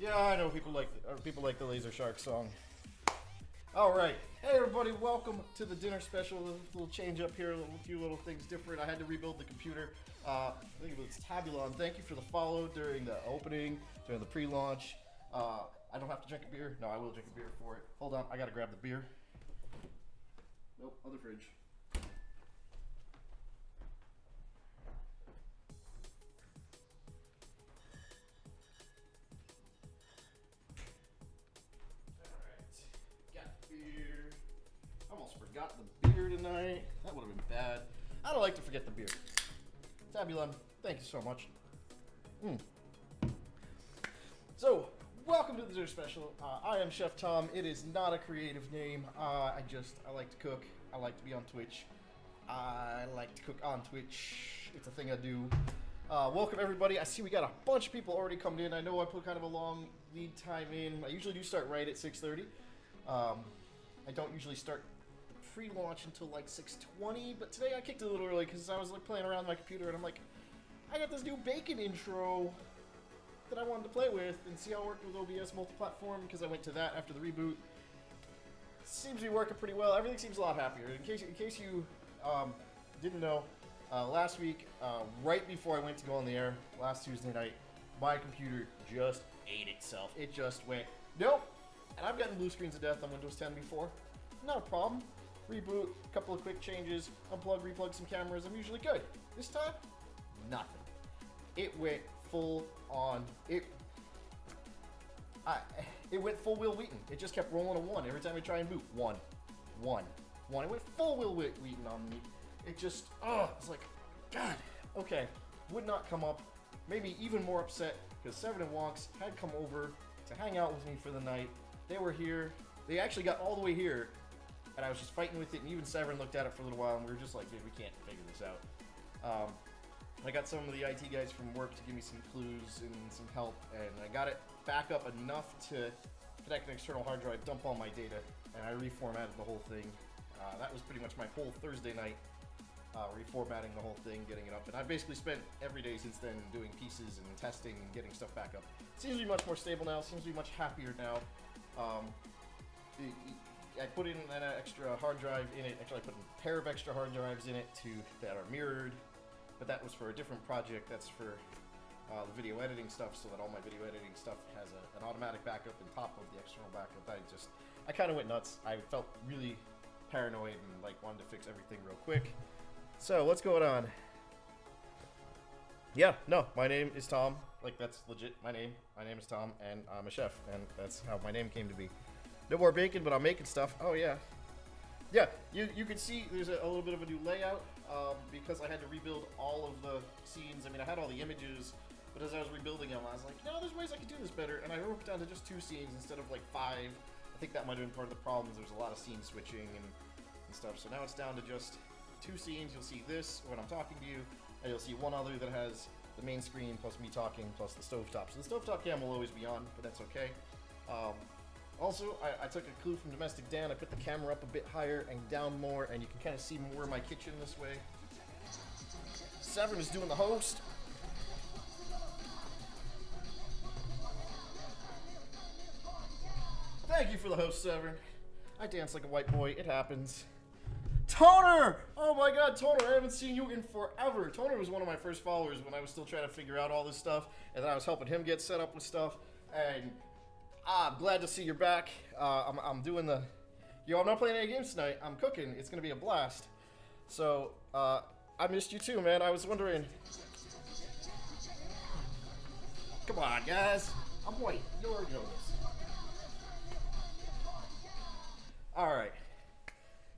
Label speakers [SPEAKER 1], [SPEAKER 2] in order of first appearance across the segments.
[SPEAKER 1] Yeah, I know people like the Laser Shark song. All right, hey everybody, welcome to the dinner special. A little change up here, a few little things different. I had to rebuild the computer. I think it was Tabulon. Thank you for the follow during the opening, during the pre-launch. I don't have to drink a beer. No, I will drink a beer for it. Hold on, I gotta grab the beer. Nope, other fridge. Forgot the beer tonight. That would have been bad. I don't like to forget the beer. Tabulon, thank you so much. So, welcome to the dinner special. I am Chef Tom. It is not a creative name. I like to cook. I like to be on Twitch. I like to cook on Twitch. It's a thing I do. Welcome everybody. I see we got a bunch of people already coming in. I know I put kind of a long lead time in. I usually do start right at 6:30. I don't usually start pre-launch until like 6:20, but today I kicked it a little early because I was like playing around with my computer and I'm like, I got this new bacon intro that I wanted to play with and see how it worked with OBS multi-platform because I went to that after the reboot. Seems to be working pretty well. Everything seems a lot happier. In case you didn't know, last week, right before I went to go on the air, last Tuesday night, my computer just ate itself. It just went, nope. And I've gotten blue screens of death on Windows 10 before. Not a problem. Reboot, a couple of quick changes, unplug, replug some cameras, I'm usually good. This time, nothing. It went full on, it went full Will Wheaton. It just kept rolling a 1 every time I try and boot. 1. It went full Will Wheaton on me. It just, it's like, God, okay. Would not come up. Made me even more upset because Severin and Wonks had come over to hang out with me for the night. They were here. They actually got all the way here. And I was just fighting with it, and even Severin looked at it for a little while, and we were just like, dude, we can't figure this out. I got some of the IT guys from work to give me some clues and some help, and I got it back up enough to connect an external hard drive, dump all my data, and I reformatted the whole thing. That was pretty much my whole Thursday night, reformatting the whole thing, getting it up, and I basically spent every day since then doing pieces and testing and getting stuff back up. Seems to be much more stable now, seems to be much happier now. I put in an extra hard drive in it. Actually, I put a pair of extra hard drives in it that are mirrored, but that was for a different project. That's for the video editing stuff, so that all my video editing stuff has an automatic backup on top of the external backup. I kind of went nuts. I felt really paranoid and like wanted to fix everything real quick. So what's going on? Yeah, no, my name is Tom. Like, that's legit my name. My name is Tom, and I'm a chef, and that's how my name came to be. No more bacon, but I'm making stuff. Oh, yeah. Yeah, you can see there's a little bit of a new layout because I had to rebuild all of the scenes. I mean, I had all the images, but as I was rebuilding them, I was like, no, there's ways I could do this better, and I broke it down to just 2 scenes instead of like 5. I think that might have been part of the problem. There's a lot of scene switching and stuff, so now it's down to just 2 scenes. You'll see this when I'm talking to you, and you'll see one other that has the main screen plus me talking plus the stovetop. So the stovetop cam will always be on, but that's okay. Also, I took a clue from Domestic Dan. I put the camera up a bit higher and down more, and you can kind of see more of my kitchen this way. Severin is doing the host. Thank you for the host, Severn. I dance like a white boy. It happens. Toner! Oh my god, Toner, I haven't seen you in forever. Toner was one of my first followers when I was still trying to figure out all this stuff, and then I was helping him get set up with stuff, and I'm glad to see you're back. I'm doing the... I'm not playing any games tonight. I'm cooking. It's going to be a blast. So, I missed you too, man. I was wondering... Come on, guys. I'm white. You already know this. Alright.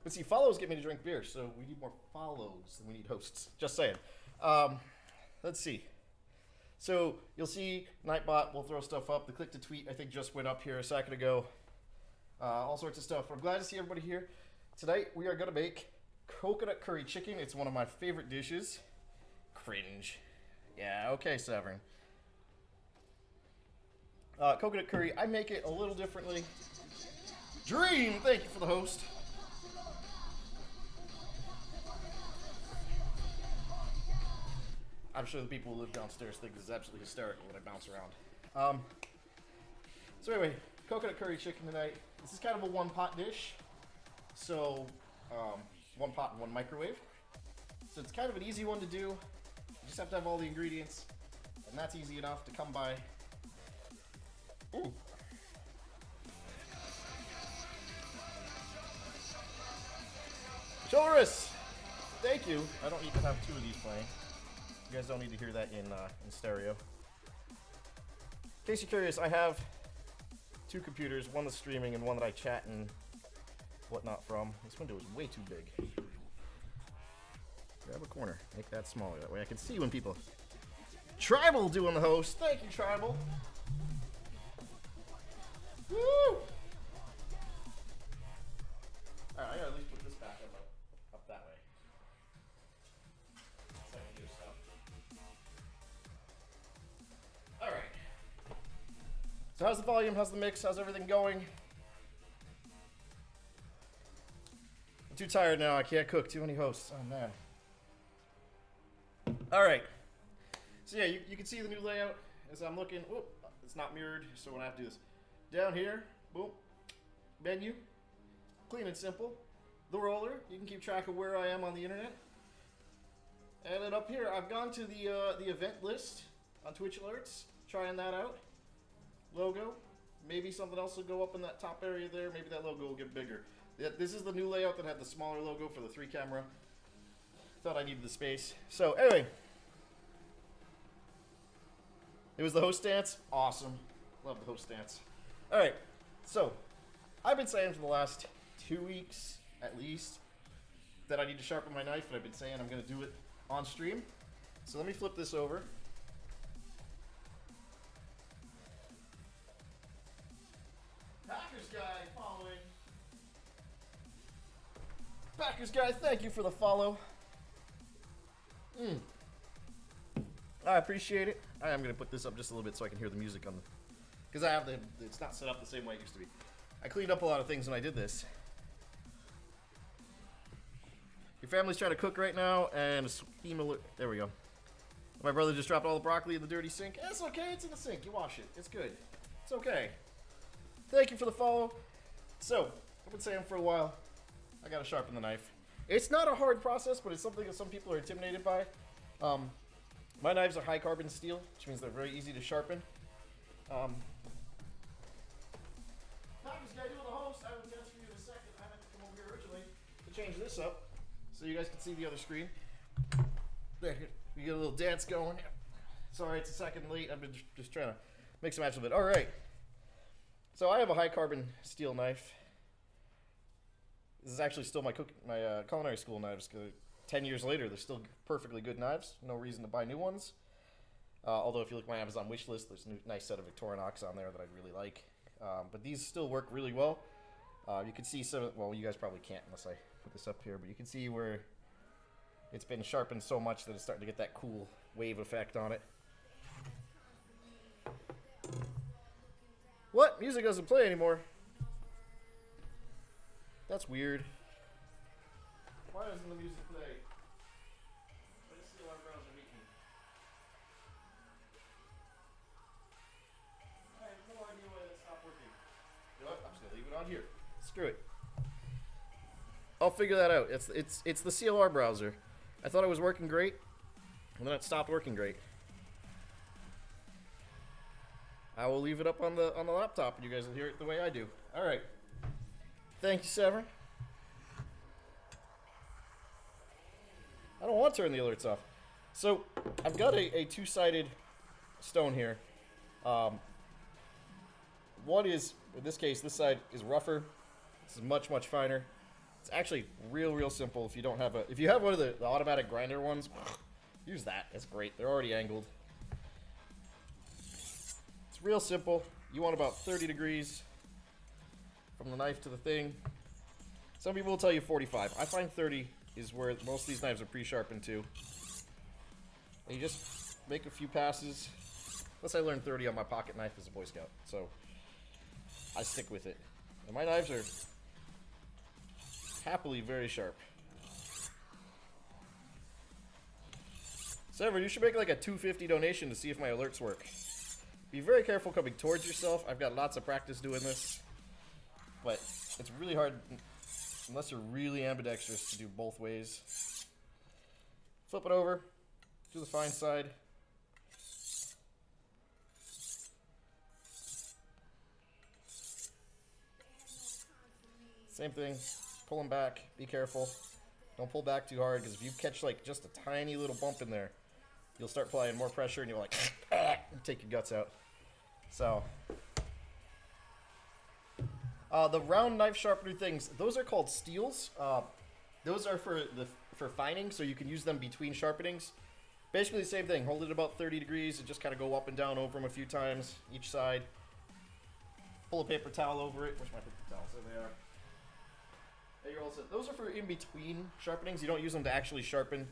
[SPEAKER 1] But see, follows get me to drink beer, so we need more follows than we need hosts. Just saying. Let's see. So, you'll see Nightbot will throw stuff up. The click to tweet, I think, just went up here a second ago. All sorts of stuff. I'm glad to see everybody here. Tonight, we are going to make coconut curry chicken. It's one of my favorite dishes. Cringe. Yeah, okay, Severn. Coconut curry, I make it a little differently. Dream, thank you for the host. I'm sure the people who live downstairs think this is absolutely hysterical when I bounce around. So anyway, coconut curry chicken tonight. This is kind of a one-pot dish. So, one pot and one microwave. So it's kind of an easy one to do. You just have to have all the ingredients. And that's easy enough to come by. Ooh. Chivalrous! Thank you. I don't need to have two of these playing. You guys don't need to hear that in stereo. In case you're curious, I have two computers, one that's streaming and one that I chat and whatnot from. This window is way too big. Grab a corner, make that smaller. That way I can see when people... Tribal doing the host. Thank you, Tribal. Woo! Alright, I gotta at least put this back up that way. So I can do stuff. Alright. So how's the volume? How's the mix? How's everything going? I'm too tired now. I can't cook. Too many hosts. Oh, man. Alright. So yeah, you can see the new layout as I'm looking. Whoop, it's not mirrored, so when I have to do this. Down here, boom, menu, clean and simple. The roller, you can keep track of where I am on the internet. And then up here, I've gone to the event list on Twitch alerts, trying that out. Logo, maybe something else will go up in that top area there. Maybe that logo will get bigger. This is the new layout that had the smaller logo for the 3 camera. Thought I needed the space. So anyway, it was the host stance. Awesome, love the host stance. All right, so I've been saying for the last 2 weeks at least that I need to sharpen my knife, and I've been saying I'm going to do it on stream. So let me flip this over. Packers guy following. Packers guy, thank you for the follow. I appreciate it. I am going to put this up just a little bit so I can hear the music on the... Because I have it's not set up the same way it used to be. I cleaned up a lot of things when I did this. Your family's trying to cook right now, and a steam alert. There we go. My brother just dropped all the broccoli in the dirty sink. It's okay, it's in the sink. You wash it. It's good. It's okay. Thank you for the follow. So, I've been saying for a while, I gotta sharpen the knife. It's not a hard process, but it's something that some people are intimidated by. My knives are high carbon steel, which means they're very easy to sharpen. Guy doing the host, I will dance for you in a second. I have to come over here originally to change this up so you guys can see the other screen. There, we get a little dance going. Sorry, it's a second late. I've been just trying to mix and match a little bit. All right. So I have a high carbon steel knife. This is actually still my culinary school knives. 10 years later, they're still perfectly good knives. No reason to buy new ones. Although if you look at my Amazon wish list, there's a nice set of Victorinox on there that I really like. But these still work really well. You can see some, well, you guys probably can't unless I put this up here, but you can see where it's been sharpened so much that it's starting to get that cool wave effect on it. What? Music doesn't play anymore. That's weird. Why doesn't the music play? Let's see our browser meeting. I have no idea why that stopped working. You know what? I'm just gonna leave Screw it. I'll figure that out. It's the CLR browser. I thought it was working great, and then it stopped working great. I will leave it up on the laptop, and you guys will hear it the way I do. All right. Thank you, Severn. I don't want to turn the alerts off. So I've got a two-sided stone here. One is, in this case, this side is rougher. This is much, much finer. It's actually real simple if you don't have if you have one of the automatic grinder ones, use that. It's great. They're already angled. It's real simple. You want about 30 degrees from the knife to the thing. Some people will tell you 45. I find 30 is where most of these knives are pre-sharpened to. And you just make a few passes. Plus I learned 30 on my pocket knife as a Boy Scout, so I stick with it. And my knives are happily very sharp. Severn, you should make like a $2.50 donation to see if my alerts work. Be very careful coming towards yourself. I've got lots of practice doing this, but it's really hard unless you're really ambidextrous to do both ways. Flip it over, do the fine side. Same thing, pull them back, be careful. Don't pull back too hard, because if you catch like just a tiny little bump in there, you'll start applying more pressure and you'll like take your guts out. So the round knife sharpener things, those are called steels. Those are for fining, so you can use them between sharpenings. Basically the same thing. Hold it about 30 degrees and just kind of go up and down over them a few times each side. Pull a paper towel over it. Where's my paper towels? There they are. There you're all set. Those are for in between sharpenings. You don't use them to actually sharpen.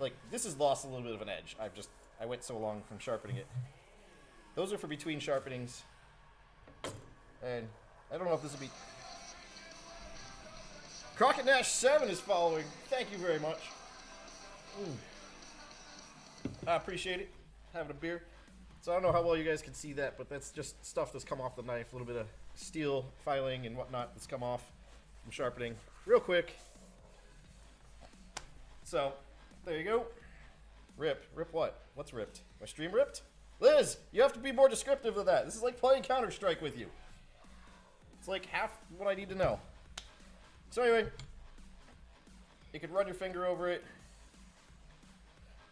[SPEAKER 1] Like this has lost a little bit of an edge. I went so long from sharpening it. Those are for between sharpenings. And I don't know if this will be... Crockett Nash 7 is following. Thank you very much. I appreciate it. Having a beer. So I don't know how well you guys can see that, but that's just stuff that's come off the knife. A little bit of steel filing and whatnot that's come off from sharpening. Real quick. So, there you go. Rip. Rip what? What's ripped? My stream ripped? Liz, you have to be more descriptive of that. This is like playing Counter-Strike with you. It's like half what I need to know. So anyway, you can run your finger over it.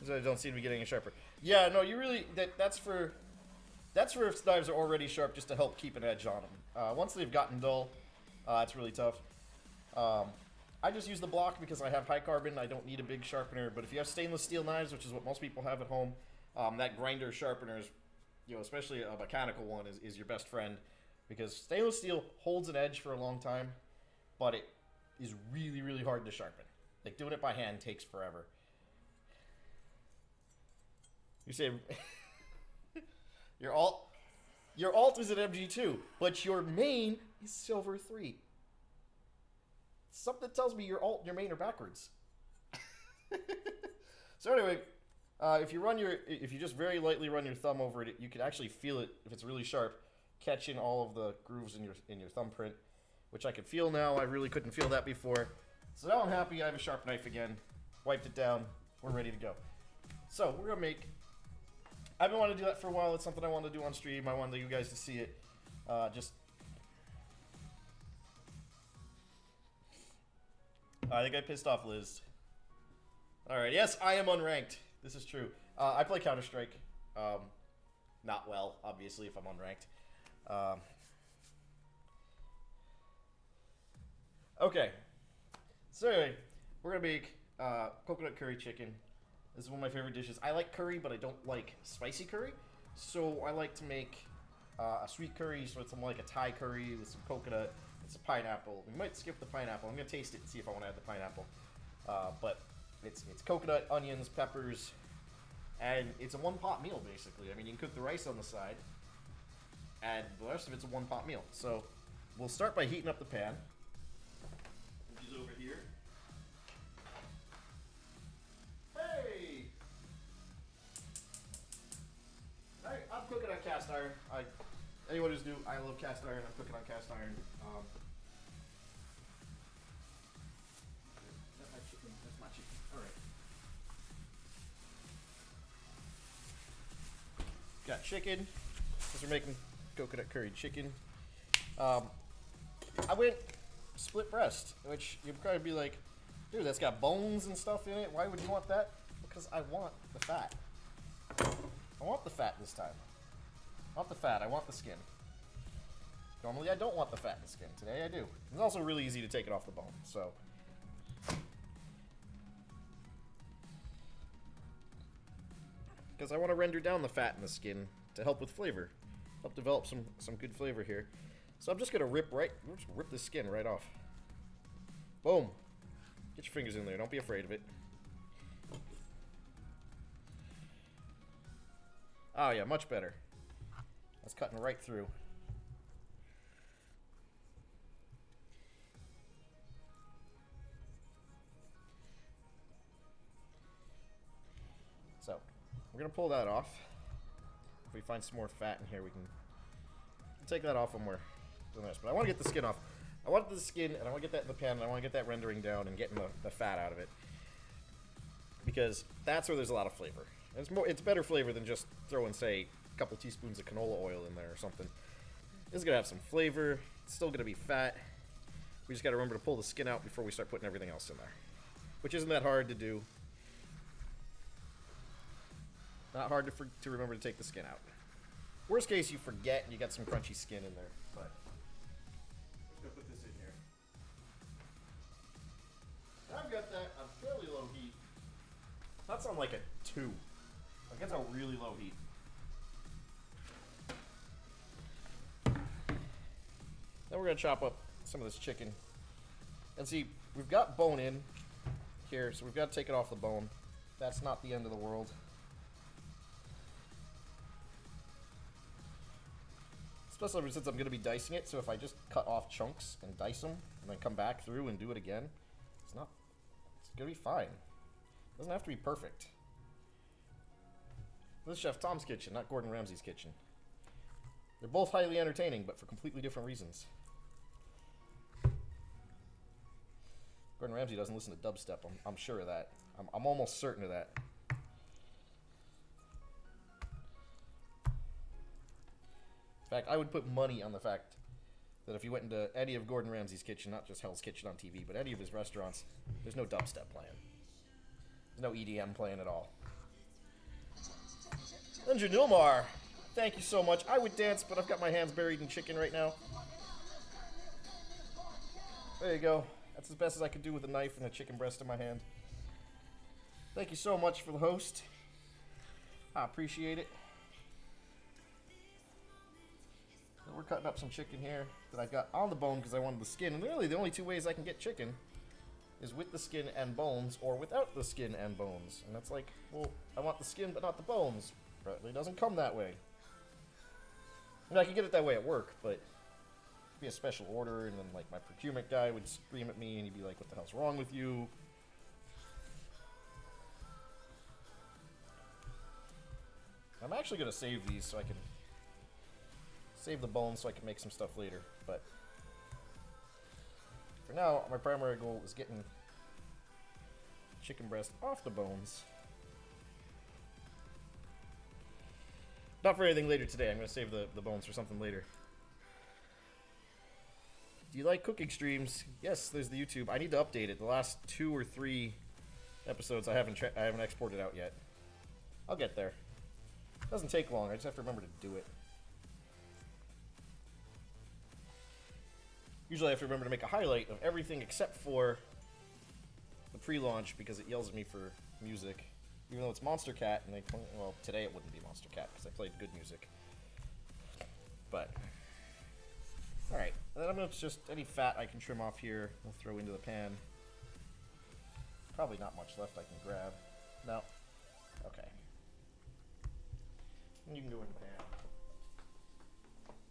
[SPEAKER 1] So I don't seem to be getting any sharper. Yeah, no, you really, that's for if knives are already sharp, just to help keep an edge on them. Once they've gotten dull, it's really tough. I just use the block because I have high carbon. I don't need a big sharpener. But if you have stainless steel knives, which is what most people have at home, that grinder sharpener is, especially a mechanical one, is your best friend, because stainless steel holds an edge for a long time, but it is really, really hard to sharpen. Like doing it by hand takes forever. You say your alt is an MG2, but your main is Silver 3. Something tells me your alt and your main are backwards. So anyway, if you just very lightly run your thumb over it, you can actually feel it if it's really sharp, catch in all of the grooves in your thumbprint, which I can feel now. I really couldn't feel that before. So now I'm happy I have a sharp knife again. Wiped it down. We're ready to go. So we're gonna make. I've been wanting to do that for a while. It's something I want to do on stream. I wanted you guys to see it. I think I pissed off Liz. Alright, yes, I am unranked. This is true. I play Counter-Strike. Not well, obviously, if I'm unranked. Okay. So anyway, we're going to make coconut curry chicken. This is one of my favorite dishes. I like curry, but I don't like spicy curry. So I like to make a sweet curry, so it's like a Thai curry with some coconut and some pineapple. We might skip the pineapple. I'm going to taste it and see if I want to add the pineapple. But it's coconut, onions, peppers, and it's a one-pot meal, basically. I mean, you can cook the rice on the side, and the rest of it's a one-pot meal. So we'll start by heating up the pan, which is over here. Hey! I'm cooking on cast iron. Anyone who's new, I love cast iron. I'm cooking on cast iron. Got chicken, because we're making coconut curry chicken. I went split breast, which you'd probably be like, dude, that's got bones and stuff in it. Why would you want that? Because I want the fat. I want the fat this time. I want the fat. I want the skin. Normally I don't want the fat in the skin. Today I do. It's also really easy to take it off the bone, so. Because I want to render down the fat in the skin to help with flavor. Help develop some good flavor here. So I'm just going to rip the skin right off. Boom. Get your fingers in there. Don't be afraid of it. Oh yeah, much better. That's cutting right through. So, we're going to pull that off. If we find some more fat in here, we can take that off when we're doing this. But I want to get the skin off. I want the skin, and I want to get that in the pan, and I want to get that rendering down and getting the fat out of it. Because that's where there's a lot of flavor. And it's better flavor than just throwing, say, a couple teaspoons of canola oil in there or something. This is going to have some flavor. It's still going to be fat. We just got to remember to pull the skin out before we start putting everything else in there. Which isn't that hard to do. Not hard to remember to take the skin out. Worst case, you forget and you got some crunchy skin in there. But I'm just going to put this in here. I've got that on fairly low heat. That's on like a 2. Like that's a really low heat. Then we're going to chop up some of this chicken. And see, we've got bone in here, so we've got to take it off the bone. That's not the end of the world. Especially since I'm going to be dicing it, so if I just cut off chunks and dice them, and then come back through and do it again, it's going to be fine. It doesn't have to be perfect. This is Chef Tom's kitchen, not Gordon Ramsay's kitchen. They're both highly entertaining, but for completely different reasons. Gordon Ramsay doesn't listen to dubstep, I'm sure of that. I'm almost certain of that. In fact, I would put money on the fact that if you went into any of Gordon Ramsay's kitchen, not just Hell's Kitchen on TV, but any of his restaurants, there's no dubstep playing. There's no EDM playing at all. Andrew Nilmar, thank you so much. I would dance, but I've got my hands buried in chicken right now. There you go. That's as best as I could do with a knife and a chicken breast in my hand. Thank you so much for the host. I appreciate it. So we're cutting up some chicken here that I've got on the bone because I wanted the skin. And really, the only two ways I can get chicken is with the skin and bones or without the skin and bones. And that's like, well, I want the skin but not the bones. But it doesn't come that way. And I can get it that way at work, but it'd be a special order, and then like my procurement guy would scream at me and he'd be like, what the hell's wrong with you? I'm actually going to save these so I can save the bones so I can make some stuff later, but for now, my primary goal is getting chicken breast off the bones. Not for anything later today. I'm going to save the bones for something later. Do you like cooking streams? Yes, there's the YouTube. I need to update it. The last 2 or 3 episodes I haven't exported out yet. I'll get there. It doesn't take long. I just have to remember to do it. Usually I have to remember to make a highlight of everything except for the pre-launch because it yells at me for music. Even though it's Monster Cat, and well, today it wouldn't be Monster Cat because I played good music. But, alright. And then I'm going to just, any fat I can trim off here, we'll throw into the pan. Probably not much left I can grab. No. Okay. And you can do it in the pan.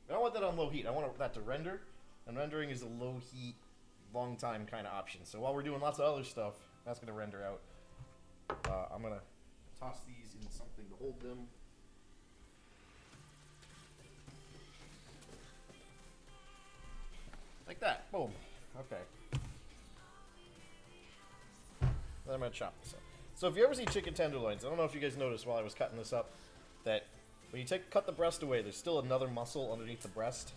[SPEAKER 1] I don't want that on low heat. I want that to render, and rendering is a low heat, long time kind of option. So while we're doing lots of other stuff, that's going to render out. I'm going to toss these in something to hold them. Like that. Boom. Okay. Then I'm going to chop this up. So if you ever see chicken tenderloins, I don't know if you guys noticed while I was cutting this up that When you cut the breast away, there's still another muscle underneath the breast.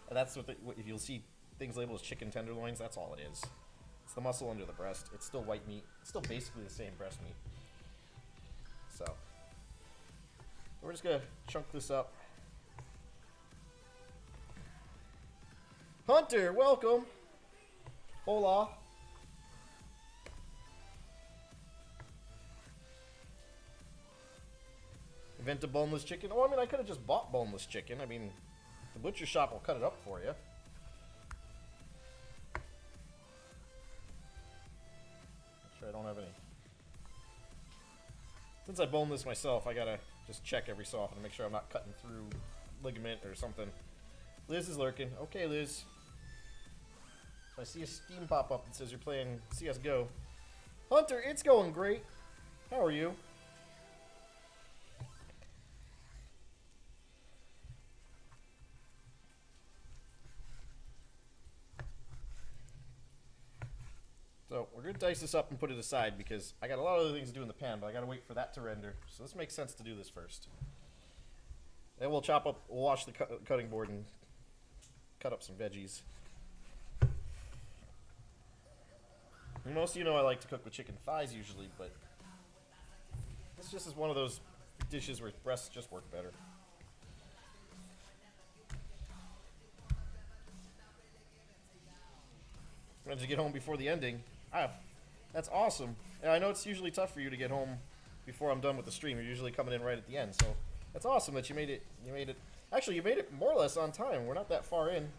[SPEAKER 1] And that's what if you'll see things labeled as chicken tenderloins, that's all it is. It's the muscle under the breast. It's still white meat. It's still basically the same breast meat. So, we're just going to chunk this up. Hunter, welcome. Hola. Invent a boneless chicken. Oh, I mean, I could have just bought boneless chicken. I mean, the butcher shop will cut it up for you. Make sure I don't have any. Since I bone this myself, I gotta just check every so often to make sure I'm not cutting through ligament or something. Liz is lurking. Okay, Liz. So I see a Steam pop up that says you're playing CSGO. Hunter, it's going great. How are you? So we're going to dice this up and put it aside because I got a lot of other things to do in the pan, but I got to wait for that to render. So this makes sense to do this first. Then we'll we'll wash the cutting board and cut up some veggies. Most of you know I like to cook with chicken thighs usually, but this just is one of those dishes where breasts just work better. Managed to get home before the ending. That's awesome. And I know it's usually tough for you to get home before I'm done with the stream. You're usually coming in right at the end, so that's awesome that you made it. Actually, you made it more or less on time. We're not that far in.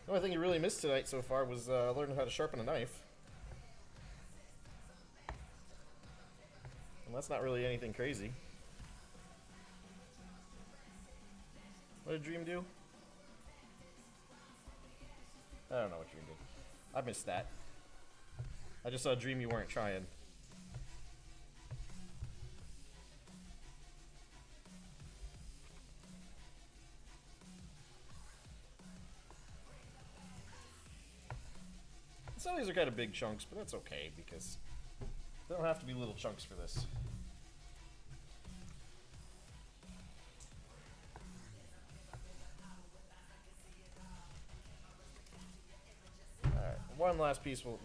[SPEAKER 1] The only thing you really missed tonight so far was learning how to sharpen a knife. And that's not really anything crazy. What did Dream do? I don't know what Dream did. I missed that. I just saw Dream you weren't trying. Some of these are kind of big chunks, but that's okay because they don't have to be little chunks for this. Alright, one last piece we'll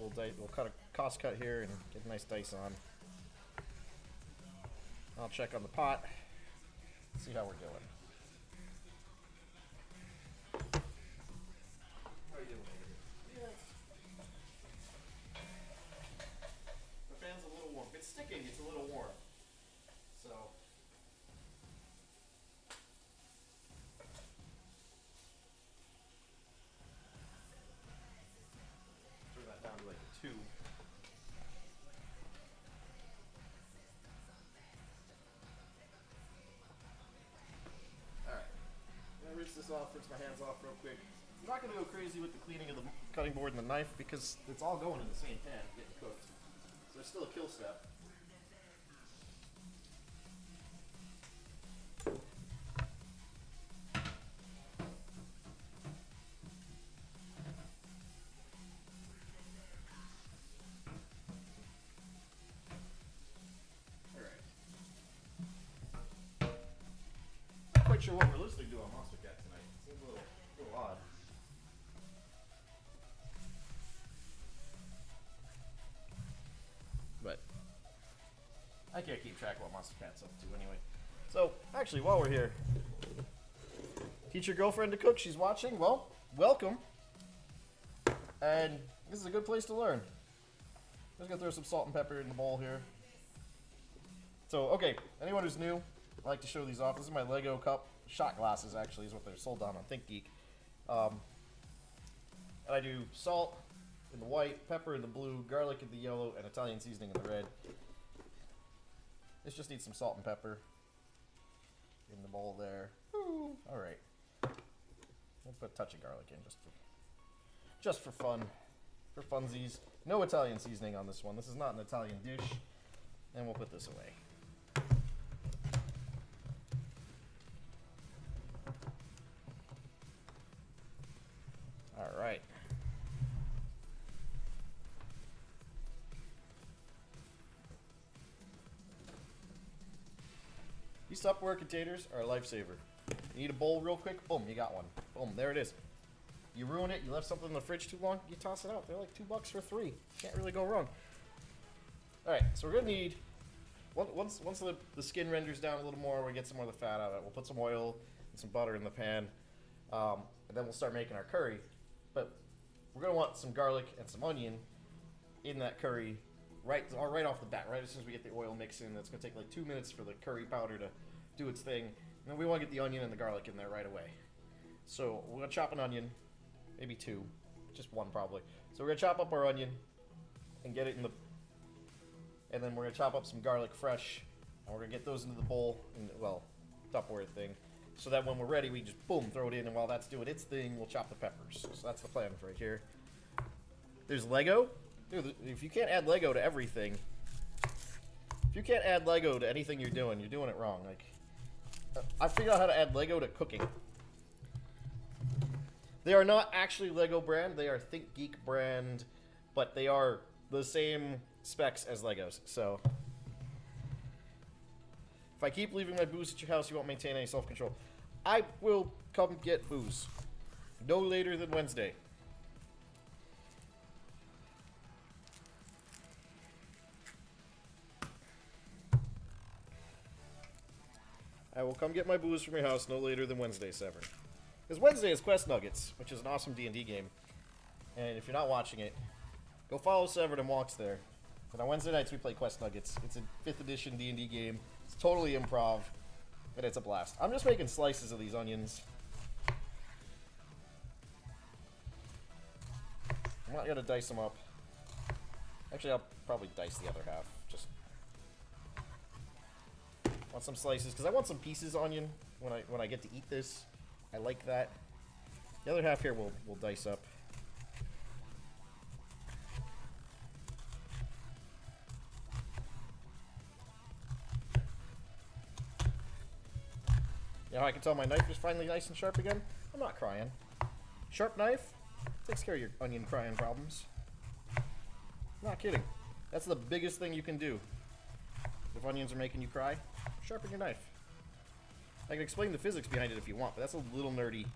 [SPEAKER 1] cut a cost cut here and get a nice dice on. I'll check on the pot, see how we're doing. How are you doing? Yeah. The fan's a little warm. It's sticking, it's a little warm. So turn that down to like a 2. Alright. I'm gonna rinse this off, rinse my hands off real quick. I'm not gonna go crazy with the cleaning of the cutting board and the knife because it's all going in the same pan getting cooked. So there's still a kill step. Not quite sure what we're listening to on Monster Cat tonight. It seems a little odd. But I can't keep track of what Monster Cat's up to anyway. So, actually, while we're here, teach your girlfriend to cook. She's watching. Well, welcome. And this is a good place to learn. I'm just gonna throw some salt and pepper in the bowl here. So, okay, anyone who's new, I like to show these off. This is my Lego cup. Shot glasses, actually, is what they're sold on ThinkGeek. And I do salt in the white, pepper in the blue, garlic in the yellow, and Italian seasoning in the red. This just needs some salt and pepper in the bowl there. All right. We'll put a touch of garlic in just for fun, for funsies. No Italian seasoning on this one. This is not an Italian dish. And we'll put this away. All right. These Tupperware containers are a lifesaver. You need a bowl real quick? Boom, you got one. Boom, there it is. You ruin it, you left something in the fridge too long, you toss it out. They're like $2 for 3. Can't really go wrong. Alright, so we're gonna need, once the skin renders down a little more, we get some more of the fat out of it. We'll put some oil and some butter in the pan, and then we'll start making our curry. But we're gonna want some garlic and some onion in that curry right off the bat, right as soon as we get the oil mix in. It's gonna take like 2 minutes for the curry powder to do its thing. And then we wanna get the onion and the garlic in there right away. So we're gonna chop an onion. Maybe 2, just 1 probably. So we're gonna chop up our onion and get it in the, and then we're gonna chop up some garlic fresh, and we're gonna get those into the bowl, well, Tupperware thing, so that when we're ready, we just boom, throw it in, and while that's doing its thing, we'll chop the peppers. So that's the plan right here. There's Lego. Dude, if you can't add Lego to everything, if you can't add Lego to anything you're doing it wrong. Like, I figured out how to add Lego to cooking. They are not actually Lego brand, they are ThinkGeek brand, but they are the same specs as Legos, so. If I keep leaving my booze at your house, you won't maintain any self-control. I will come get booze. No later than Wednesday. I will come get my booze from your house no later than Wednesday, Severn. Because Wednesday is Quest Nuggets, which is an awesome D&D game. And if you're not watching it, go follow Severed and Walks there. And on Wednesday nights we play Quest Nuggets. It's a 5th edition D&D game. It's totally improv, and it's a blast. I'm just making slices of these onions. I'm not gonna dice them up. Actually, I'll probably dice the other half. Just want some slices because I want some pieces onion when I get to eat this. I like that. The other half here we'll dice up. You know how I can tell my knife is finally nice and sharp again? I'm not crying. Sharp knife takes care of your onion crying problems. Not kidding. That's the biggest thing you can do. If onions are making you cry, sharpen your knife. I can explain the physics behind it if you want, but that's a little nerdy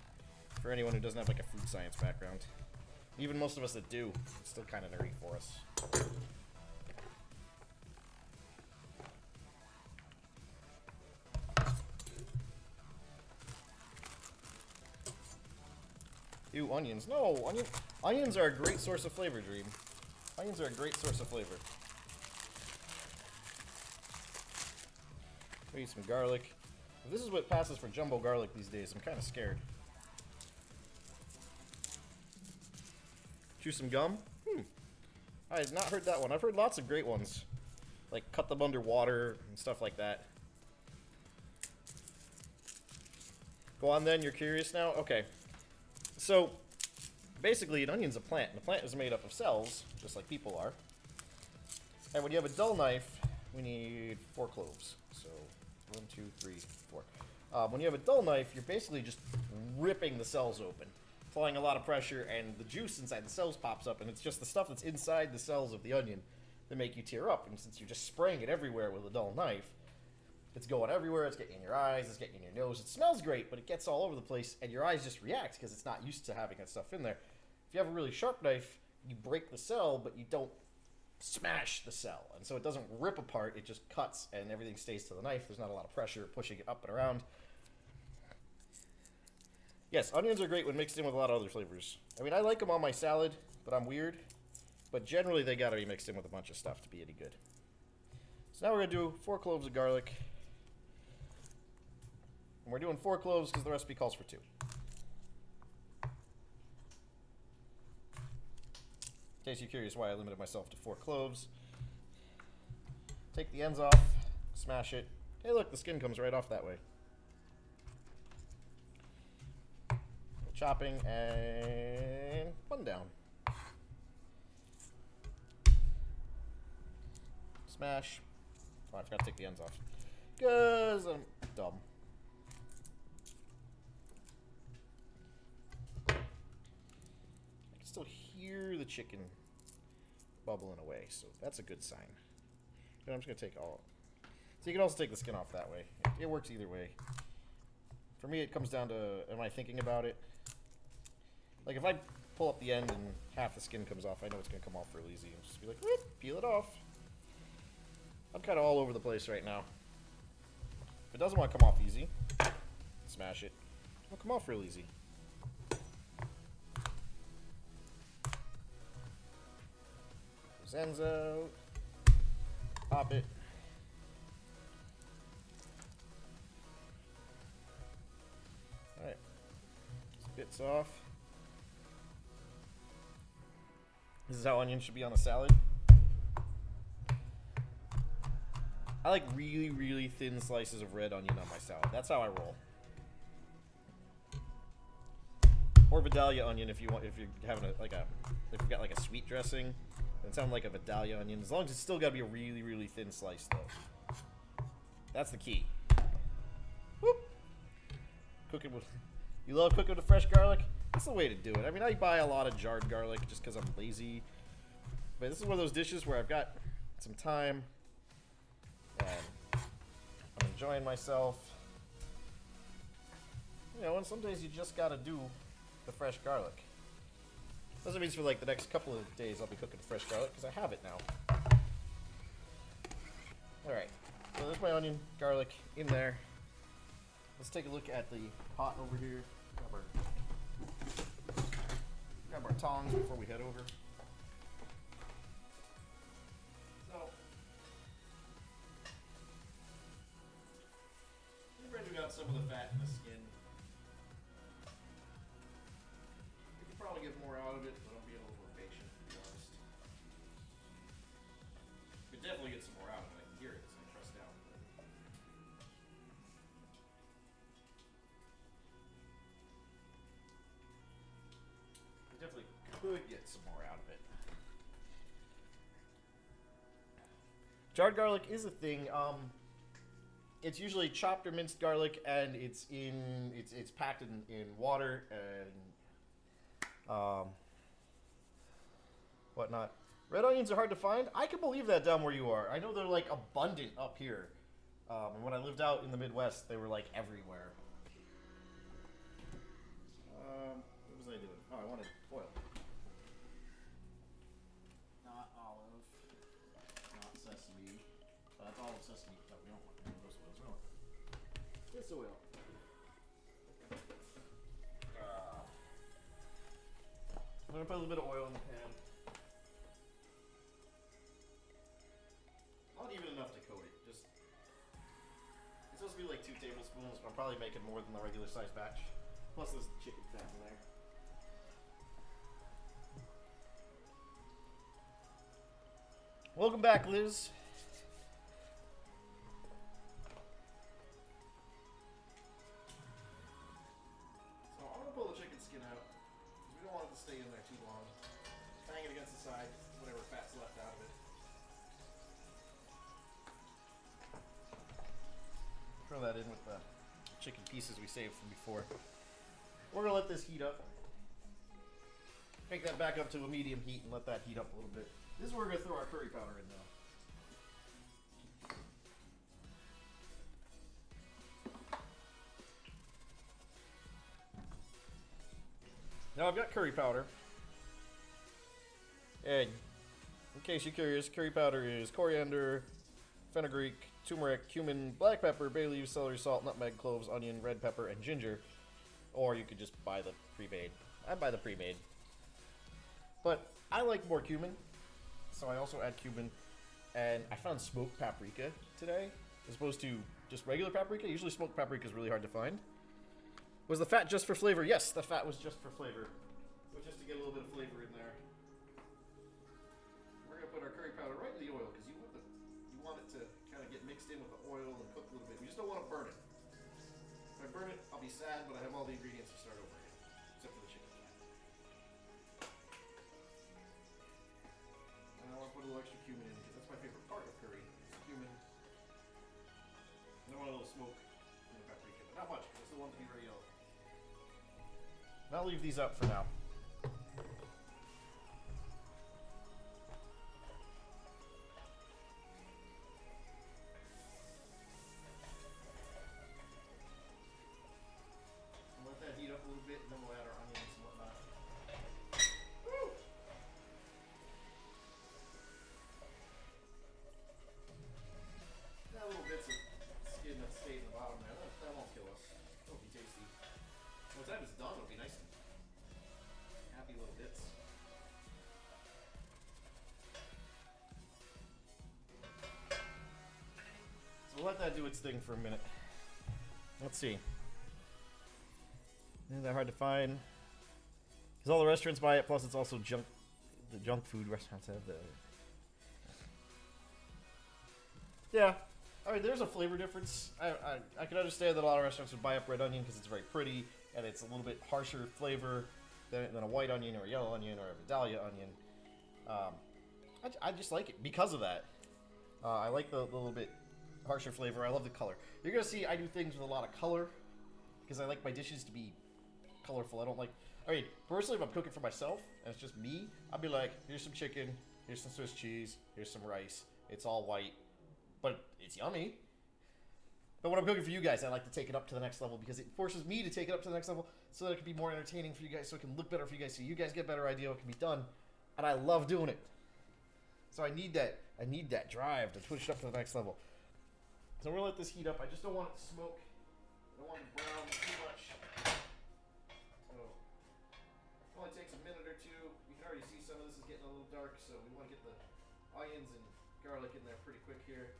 [SPEAKER 1] for anyone who doesn't have like a food science background. Even most of us that do, it's still kind of nerdy for us. Ew, onions. No, onions are a great source of flavor, Dream. Onions are a great source of flavor. We need some garlic. If this is what passes for jumbo garlic these days, I'm kind of scared. Chew some gum? I had not heard that one. I've heard lots of great ones. Like cut them underwater and stuff like that. Go on then, you're curious now? Okay. So, basically an onion's a plant, and a plant is made up of cells, just like people are. And when you have a dull knife, we need 4 cloves. So, 1, 2, 3, 4. When you have a dull knife, you're basically just ripping the cells open, applying a lot of pressure, and the juice inside the cells pops up, and it's just the stuff that's inside the cells of the onion that make you tear up. And since you're just spraying it everywhere with a dull knife, it's going everywhere, it's getting in your eyes, it's getting in your nose. It smells great, but it gets all over the place, and your eyes just react because it's not used to having that stuff in there. If you have a really sharp knife, you break the cell, but you don't smash the cell. And so it doesn't rip apart, it just cuts, and everything stays to the knife. There's not a lot of pressure pushing it up and around. Yes, onions are great when mixed in with a lot of other flavors. I mean, I like them on my salad, but I'm weird. But generally, they gotta be mixed in with a bunch of stuff to be any good. So now we're gonna do 4 cloves of garlic. And we're doing 4 cloves because the recipe calls for 2. In case you're curious why I limited myself to 4 cloves. Take the ends off, smash it. Hey look, the skin comes right off that way. Chopping and 1 down. Smash. Oh, I forgot to take the ends off. Because I'm dumb. I can still hear the chicken bubbling away, so that's a good sign. And I'm just going to take all. So you can also take the skin off that way. It works either way. For me, it comes down to, am I thinking about it? Like, if I pull up the end and half the skin comes off, I know it's going to come off real easy. And just be like, whoop, peel it off. I'm kind of all over the place right now. If it doesn't want to come off easy, smash it. It'll come off real easy. Those ends out. Pop it. Alright. Bits off. This is how onions should be on a salad. I like really, really thin slices of red onion on my salad. That's how I roll. Or Vidalia onion if you want. If you're having if you've got like a sweet dressing, then sound like a Vidalia onion. As long as it's still got to be a really, really thin slice, though. That's the key. Whoop. Cooking with. You love cooking with fresh garlic? That's the way to do it. I mean, I buy a lot of jarred garlic just because I'm lazy. But this is one of those dishes where I've got some time and I'm enjoying myself. You know, and some days you just gotta do the fresh garlic. Doesn't mean for like the next couple of days I'll be cooking fresh garlic because I have it now. Alright, so there's my onion, garlic in there. Let's take a look at the pot over here. Grab our tongs before we head over. So, we've already got some of the fat in the skin. We could probably get more out of it, but I'm being a little more patient, to be honest. Could definitely get some more out of it. I can hear it as I press down. Definitely could get some more out of it. Jarred garlic is a thing. It's usually chopped or minced garlic, and it's packed in water and whatnot. Red onions are hard to find. I can believe that down where you are. I know they're like abundant up here. And when I lived out in the Midwest, they were like everywhere. What was I doing? Oh, I wanted oil. Not olive. Not sesame. But that's all the sesame. No, we don't want any of those oils. We want this oil. I'm going to put a little bit of oil in the pan. Not even enough to coat it. Just. It's supposed to be like 2 tablespoons, but I'm probably making more than the regular size batch. Plus there's chicken fat in there. Welcome back, Liz. So I'm gonna pull the chicken skin out because we don't want it to stay in there too long. Bang it against the side, whatever fat's left out of it. Throw that in with the chicken pieces we saved from before. We're gonna let this heat up. Take that back up to a medium heat and let that heat up a little bit. This is where we're gonna throw our curry powder in now. Now I've got curry powder. And in case you're curious, curry powder is coriander, fenugreek, turmeric, cumin, black pepper, bay leaves, celery, salt, nutmeg, cloves, onion, red pepper, and ginger. Or you could just buy the pre-made. I buy the pre-made. But I like more cumin, so I also add cumin. And I found smoked paprika today, as opposed to just regular paprika. Usually smoked paprika is really hard to find. Was the fat just for flavor? Yes, the fat was just for flavor. So just to get a little bit of flavor in there. We're gonna put our curry powder right in the oil because you want it to kind of get mixed in with the oil and cook a little bit. We just don't want to burn it. If I burn it, I'll be sad, but I have all the ingredients to start over again, except for the chicken fat. And I want to put a little extra cumin in because that's my favorite part of curry. Is cumin. And I want a little smoke in the paprika, but not much because I still want it to be very yellow. And I'll leave these up for now. that do its thing for a minute. Let's see. Isn't that hard to find? Because all the restaurants buy it, plus it's also junk. The junk food restaurants have the. Yeah, I mean, there's a flavor difference. I can understand that a lot of restaurants would buy up red onion because it's very pretty and it's a little bit harsher flavor than a white onion or a yellow onion or a Vidalia onion. I just like it because of that. I like the little bit harsher flavor. I love the color. You're gonna see I do things with a lot of color because I like my dishes to be colorful. I don't like. I mean, personally, if I'm cooking for myself and it's just me, I'd be like, here's some chicken, here's some Swiss cheese, here's some rice. It's all white, but it's yummy. But when I'm cooking for you guys, I like to take it up to the next level because it forces me to take it up to the next level so that it can be more entertaining for you guys, so it can look better for you guys, so you guys get a better idea what can be done. And I love doing it. So I need that. I need that drive to push it up to the next level. So we're gonna let this heat up. I just don't want it to smoke. I don't want it to brown too much. So it only takes a minute or two. You can already see some of this is getting a little dark, so we want to get the onions and garlic in there pretty quick here.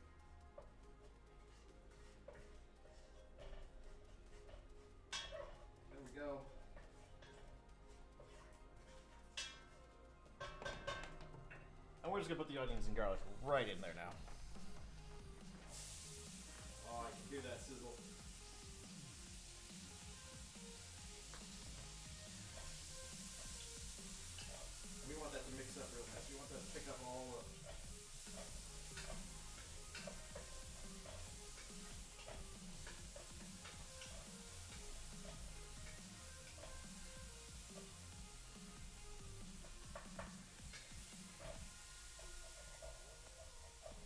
[SPEAKER 1] There we go. And we're just gonna put the onions and garlic right in there now. Oh, I can hear that sizzle. We want that to mix up real fast. We want that to pick up all the...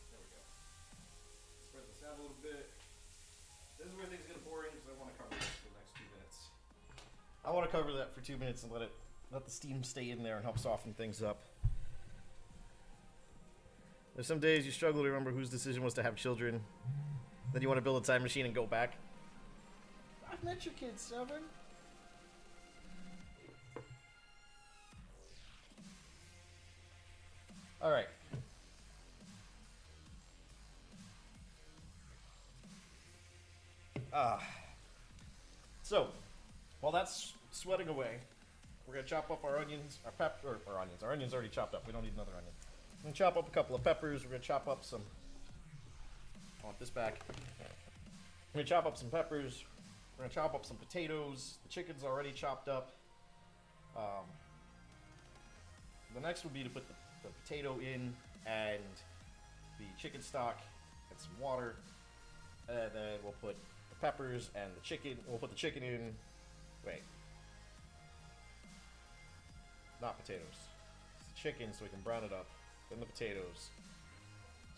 [SPEAKER 1] There we go. Spread this out a little bit. This is where things get boring because I want to cover this for the next 2 minutes. I want to cover that for 2 minutes and let the steam stay in there and help soften things up. There's some days you struggle to remember whose decision was to have children. Then you want to build a time machine and go back. I've met your kids, Seven. All right. So, while that's sweating away, we're gonna chop up our onions, our onions. Our onions already chopped up. We don't need another onion. We're gonna chop up a couple of peppers. We're gonna chop up some. I want this back. We're gonna chop up some peppers. We're gonna chop up some potatoes. The chicken's already chopped up. The next would be to put the potato in and the chicken stock and some water, and then we'll put the peppers and the chicken. We'll put the chicken in. Wait. Not potatoes. It's the chicken so we can brown it up. Then the potatoes.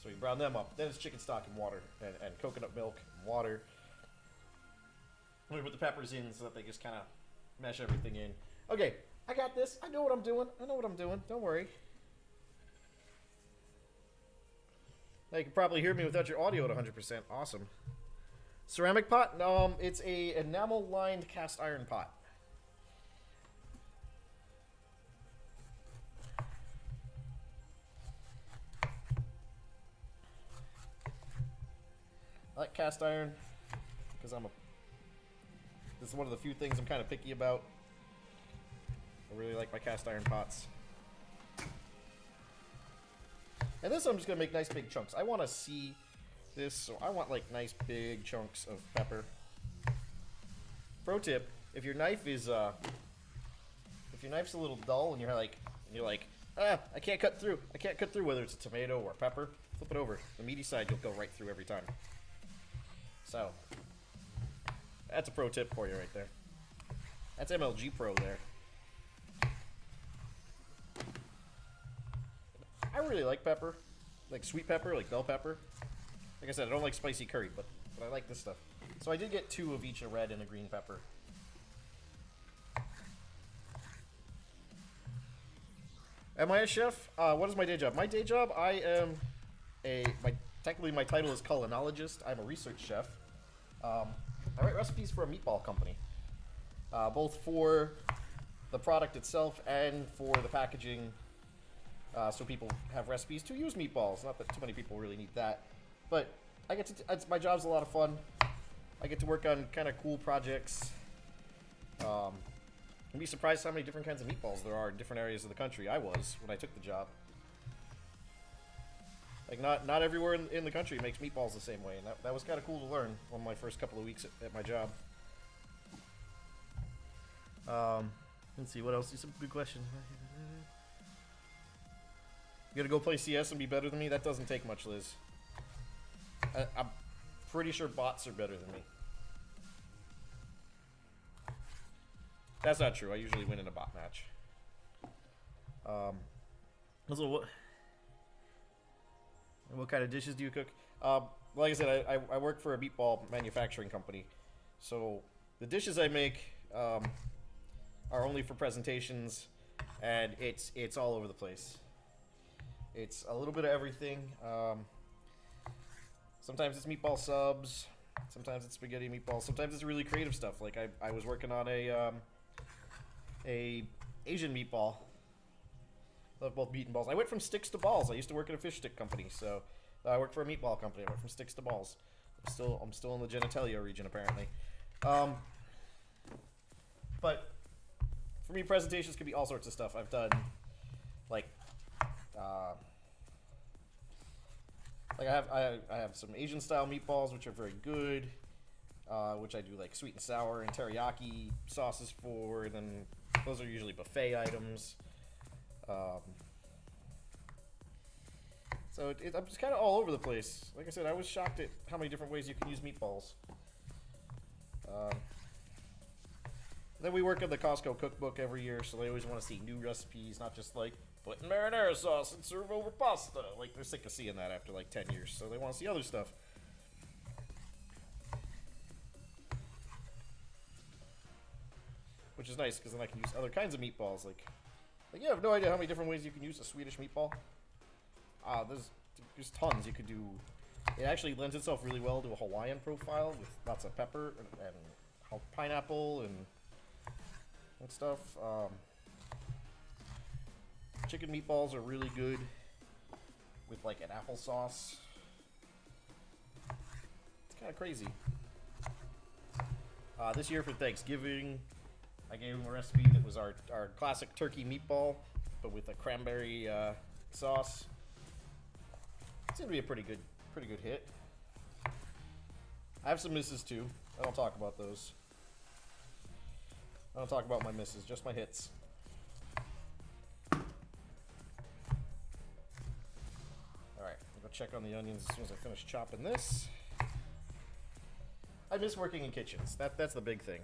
[SPEAKER 1] So we brown them up. Then it's chicken stock and water. And coconut milk and water. And we put the peppers in so that they just kind of mesh everything in. Okay, I got this. I know what I'm doing. Don't worry. Now you can probably hear me without your audio at 100%. Awesome. Ceramic pot? No, it's a enamel-lined cast iron pot. I like cast iron because this is one of the few things I'm kind of picky about. I really like my cast iron pots. And this I'm just gonna make nice big chunks. I want to see this, so I want like nice big chunks of pepper. Pro tip: if your knife is if your knife's a little dull and you're like I can't cut through. I can't cut through whether it's a tomato or pepper. Flip it over. The meaty side you'll go right through every time. So that's a pro tip for you right there. That's MLG Pro there. I really like pepper, like sweet pepper, like bell pepper. Like I said, I don't like spicy curry, but I like this stuff. So I did get 2 of each, a red and a green pepper. Am I a chef? What is my day job? My day job, I am technically my title is culinologist. I'm a research chef. I write recipes for a meatball company, both for the product itself and for the packaging. So people have recipes to use meatballs. Not that too many people really need that. But I get to my job's a lot of fun. I get to work on kind of cool projects. You'd be surprised how many different kinds of meatballs there are in different areas of the country. I was when I took the job. Like not everywhere in the country makes meatballs the same way, and that was kind of cool to learn on my first couple of weeks at my job. Let's see what else. Some good questions. You gotta go play CS and be better than me? That doesn't take much, Liz. I'm pretty sure bots are better than me. That's not true. I usually win in a bot match. What kind of dishes do you cook? Like I said, I work for a meatball manufacturing company. So the dishes I make are only for presentations, and it's all over the place. It's a little bit of everything. Sometimes it's meatball subs. Sometimes it's spaghetti meatballs. Sometimes it's really creative stuff. Like I was working on a Asian meatball. Love both meat and balls. I went from sticks to balls. I used to work at a fish stick company, so I worked for a meatball company. I went from sticks to balls. I'm still in the genitalia region apparently. But for me, presentations can be all sorts of stuff. I've done like I have some Asian style meatballs which are very good, which I do like sweet and sour and teriyaki sauces for. And then those are usually buffet items. So I'm just kind of all over the place. Like I said, I was shocked at how many different ways you can use meatballs. Then we work on the Costco cookbook every year, so they always want to see new recipes, not just like put in marinara sauce and serve over pasta. Like they're sick of seeing that after like 10 years, so they want to see other stuff. Which is nice because then I can use other kinds of meatballs. Like you have no idea how many different ways you can use a Swedish meatball. There's tons you could do. It actually lends itself really well to a Hawaiian profile with lots of pepper and pineapple and stuff. Chicken meatballs are really good with like an applesauce. It's kind of crazy. This year for Thanksgiving, I gave him a recipe that was our classic turkey meatball, but with a cranberry sauce. It's gonna be a pretty good hit. I have some misses too. I don't talk about those. I don't talk about my misses, just my hits. Alright, I'll go check on the onions as soon as I finish chopping this. I miss working in kitchens. That's the big thing.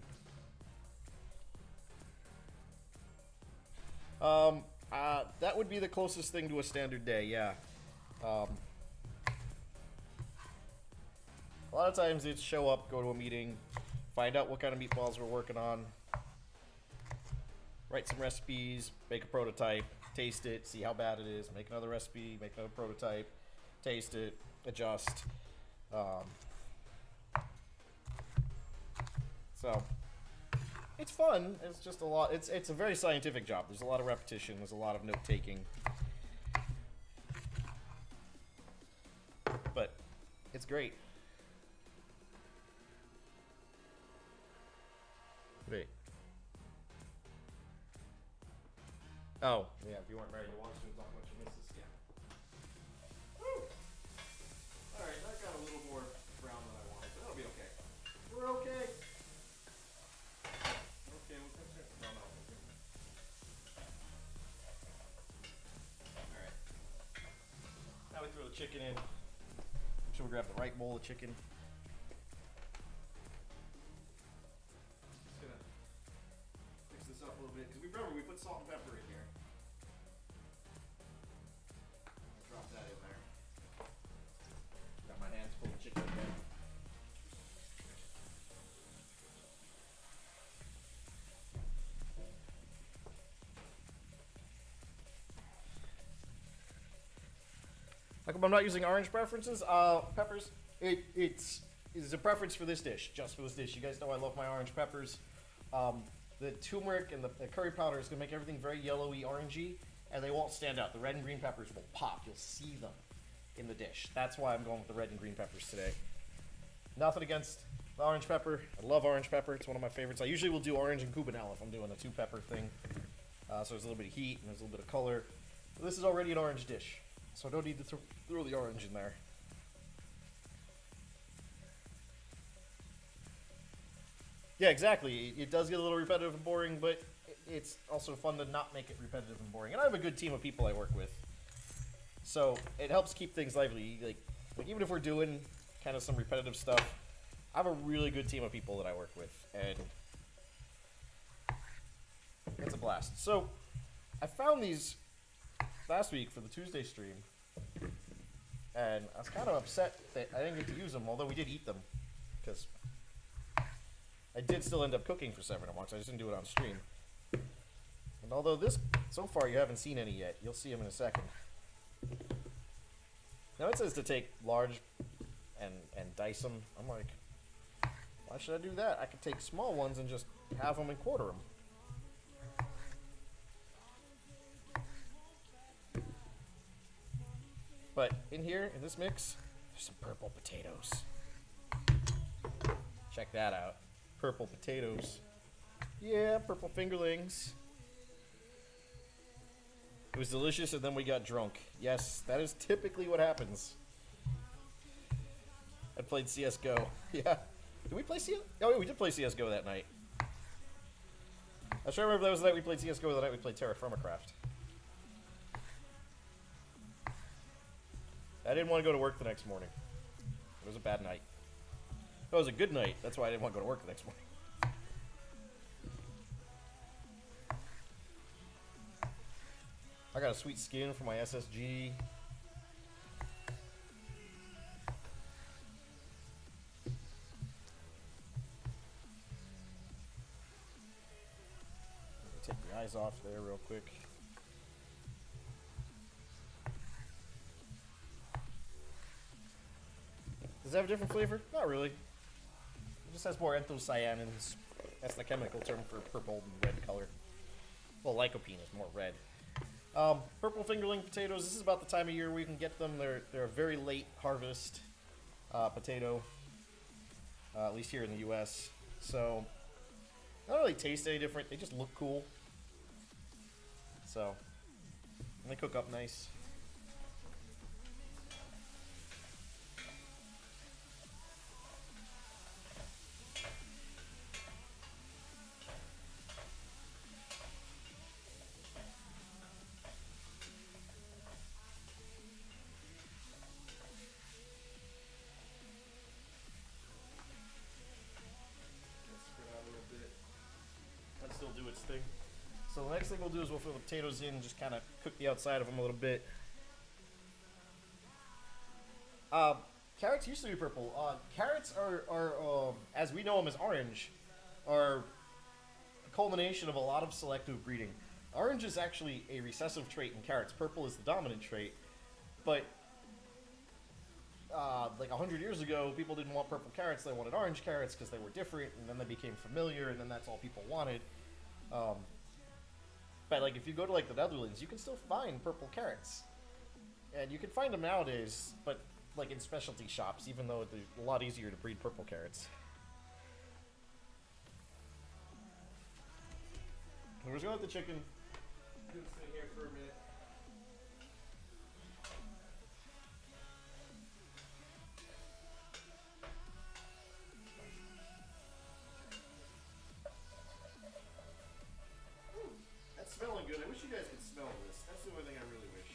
[SPEAKER 1] That would be the closest thing to a standard day, yeah. A lot of times it's show up, go to a meeting, find out what kind of meatballs we're working on, write some recipes, make a prototype, taste it, see how bad it is, make another recipe, make another prototype, taste it, adjust. So it's fun. It's just a lot. It's a very scientific job. There's a lot of repetition. There's a lot of note taking. But it's great. Wait. Oh, yeah, if you weren't married to watch me talk about your missus, yeah. Woo! Alright, that got a little more brown than I wanted, but that'll be okay. We're okay. Okay, we'll fix it. No. Alright. Now we throw the chicken in. Make sure we grab the right bowl of chicken. Up a little bit because remember we put salt and pepper in here. Drop that in there. Got my hands full of chicken again. How come I'm not using orange peppers? It's a preference for this dish, just for this dish. You guys know I love my orange peppers. The turmeric and the curry powder is going to make everything very yellowy, orangey, and they won't stand out. The red and green peppers will pop. You'll see them. in the dish. That's why I'm going with the red and green peppers today. Nothing against the orange pepper. I love orange pepper. It's one of my favorites. I usually will do orange and cubanelle if I'm doing a 2-pepper thing. So there's a little bit of heat and there's a little bit of color. But this is already an orange dish, so I don't need to throw the orange in there. Yeah, exactly. It does get a little repetitive and boring, but it's also fun to not make it repetitive and boring. And I have a good team of people I work with, so it helps keep things lively. Like even if we're doing kind of some repetitive stuff, I have a really good team of people that I work with, and it's a blast. So I found these last week for the Tuesday stream, and I was kind of upset that I didn't get to use them, although we did eat them, because I did still end up cooking for 7 amongst. I just didn't do it on stream. And although this, so far you haven't seen any yet, you'll see them in a second. Now it says to take large and dice them. I'm like, why should I do that? I could take small ones and just have them and quarter them. But in here, in this mix, there's some purple potatoes. Check that out. Purple potatoes. Yeah, purple fingerlings. It was delicious and then we got drunk. Yes, that is typically what happens. I played CSGO. Yeah. Did we play CSGO? Oh, yeah, we did play CSGO that night. I try to remember that was the night we played CSGO, the night we played Terra Firma Craft. I didn't want to go to work the next morning. It was a bad night. It was a good night. That's why I didn't want to go to work the next morning. I got a sweet skin for my SSG. Take the eyes off there real quick. Does it have a different flavor? Not really. It just has more anthocyanins. That's the chemical term for purple and red color. Well, lycopene is more red. Purple fingerling potatoes. This is about the time of year where you can get them. They're a very late harvest potato, at least here in the U.S. So, they don't really taste any different. They just look cool. So, and they cook up nice. Still do its thing. So the next thing we'll do is we'll fill the potatoes in, just kind of cook the outside of them a little bit. Carrots used to be purple. Carrots are as we know them as orange, are a culmination of a lot of selective breeding. Orange is actually a recessive trait in carrots. Purple is the dominant trait. But like 100 years ago, people didn't want purple carrots. They wanted orange carrots because they were different, and then they became familiar, and then that's all people wanted. But like if you go to like the Netherlands, you can still find purple carrots, and you can find them nowadays, but like in specialty shops, even though it's a lot easier to breed purple carrots. We're just gonna let the chicken do its thing here for a minute. Smelling good. I wish you guys could smell this. That's the only thing I really wish.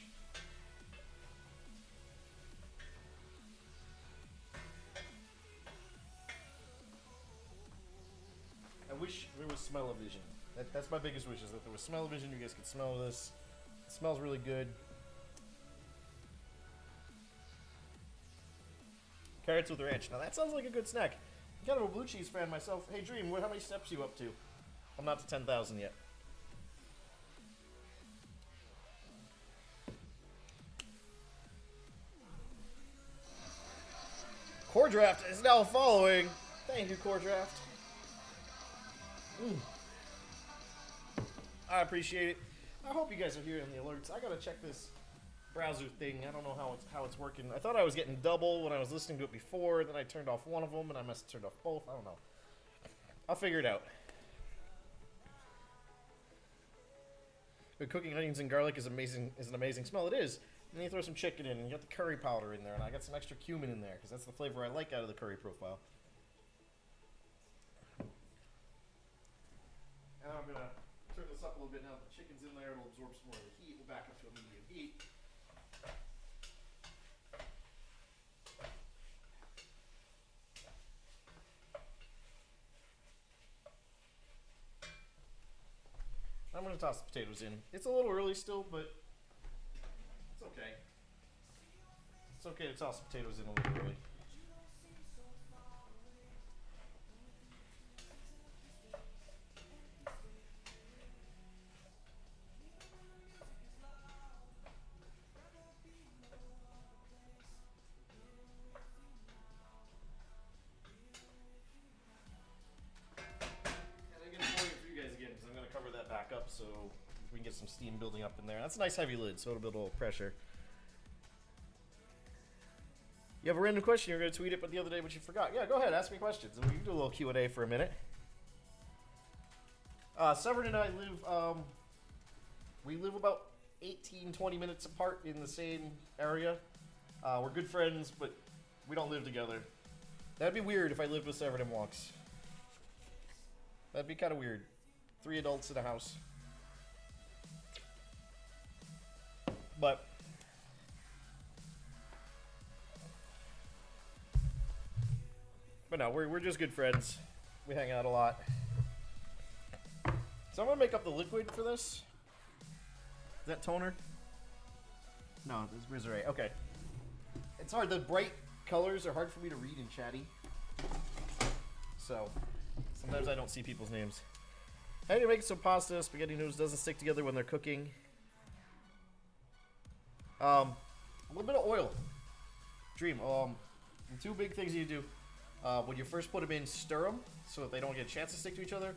[SPEAKER 1] I wish there was smell-o-vision. That's my biggest wish, is that there was smell-o-vision. You guys could smell this. It smells really good. Carrots with ranch. Now that sounds like a good snack. I'm kind of a blue cheese fan myself. Hey Dream, how many steps are you up to? I'm not to 10,000 yet. Core Draft is now following. Thank you, Core Draft. I appreciate it. I hope you guys are hearing the alerts. I gotta check this browser thing. I don't know how it's working. I thought I was getting double when I was listening to it before. Then I turned off one of them, and I must have turned off both. I don't know. I'll figure it out. But cooking onions and garlic is amazing. Is an amazing smell. It is. And then you throw some chicken in, and you got the curry powder in there, and I got some extra cumin in there because that's the flavor I like out of the curry profile. And I'm gonna turn this up a little bit now that the chicken's in there. It'll absorb some more of the heat. We'll back up to a medium heat. I'm gonna toss the potatoes in. It's a little early still, but it's okay. It's okay to toss the potatoes in a little early. Back up so we can get some steam building up in there. That's a nice heavy lid, so it'll build a little pressure. You have a random question, you're going to tweet it, but the other day, but you forgot. Yeah, go ahead, ask me questions, and we can do a little Q&A for a minute. Severin and I live, we live about 18, 20 minutes apart in the same area. We're good friends, but we don't live together. That'd be weird if I lived with Severin and Wonks. That'd be kind of weird. 3 adults in a house. But no, we're just good friends. We hang out a lot. So I'm gonna make up the liquid for this. Is that toner? No, this is Rizzeray. Okay. It's hard. The bright colors are hard for me to read in chatty. So sometimes I don't see people's names. How do you make some pasta? Spaghetti noodles doesn't stick together when they're cooking. A little bit of oil. Dream. The 2 big things you do. When you first put them in, stir them so that they don't get a chance to stick to each other.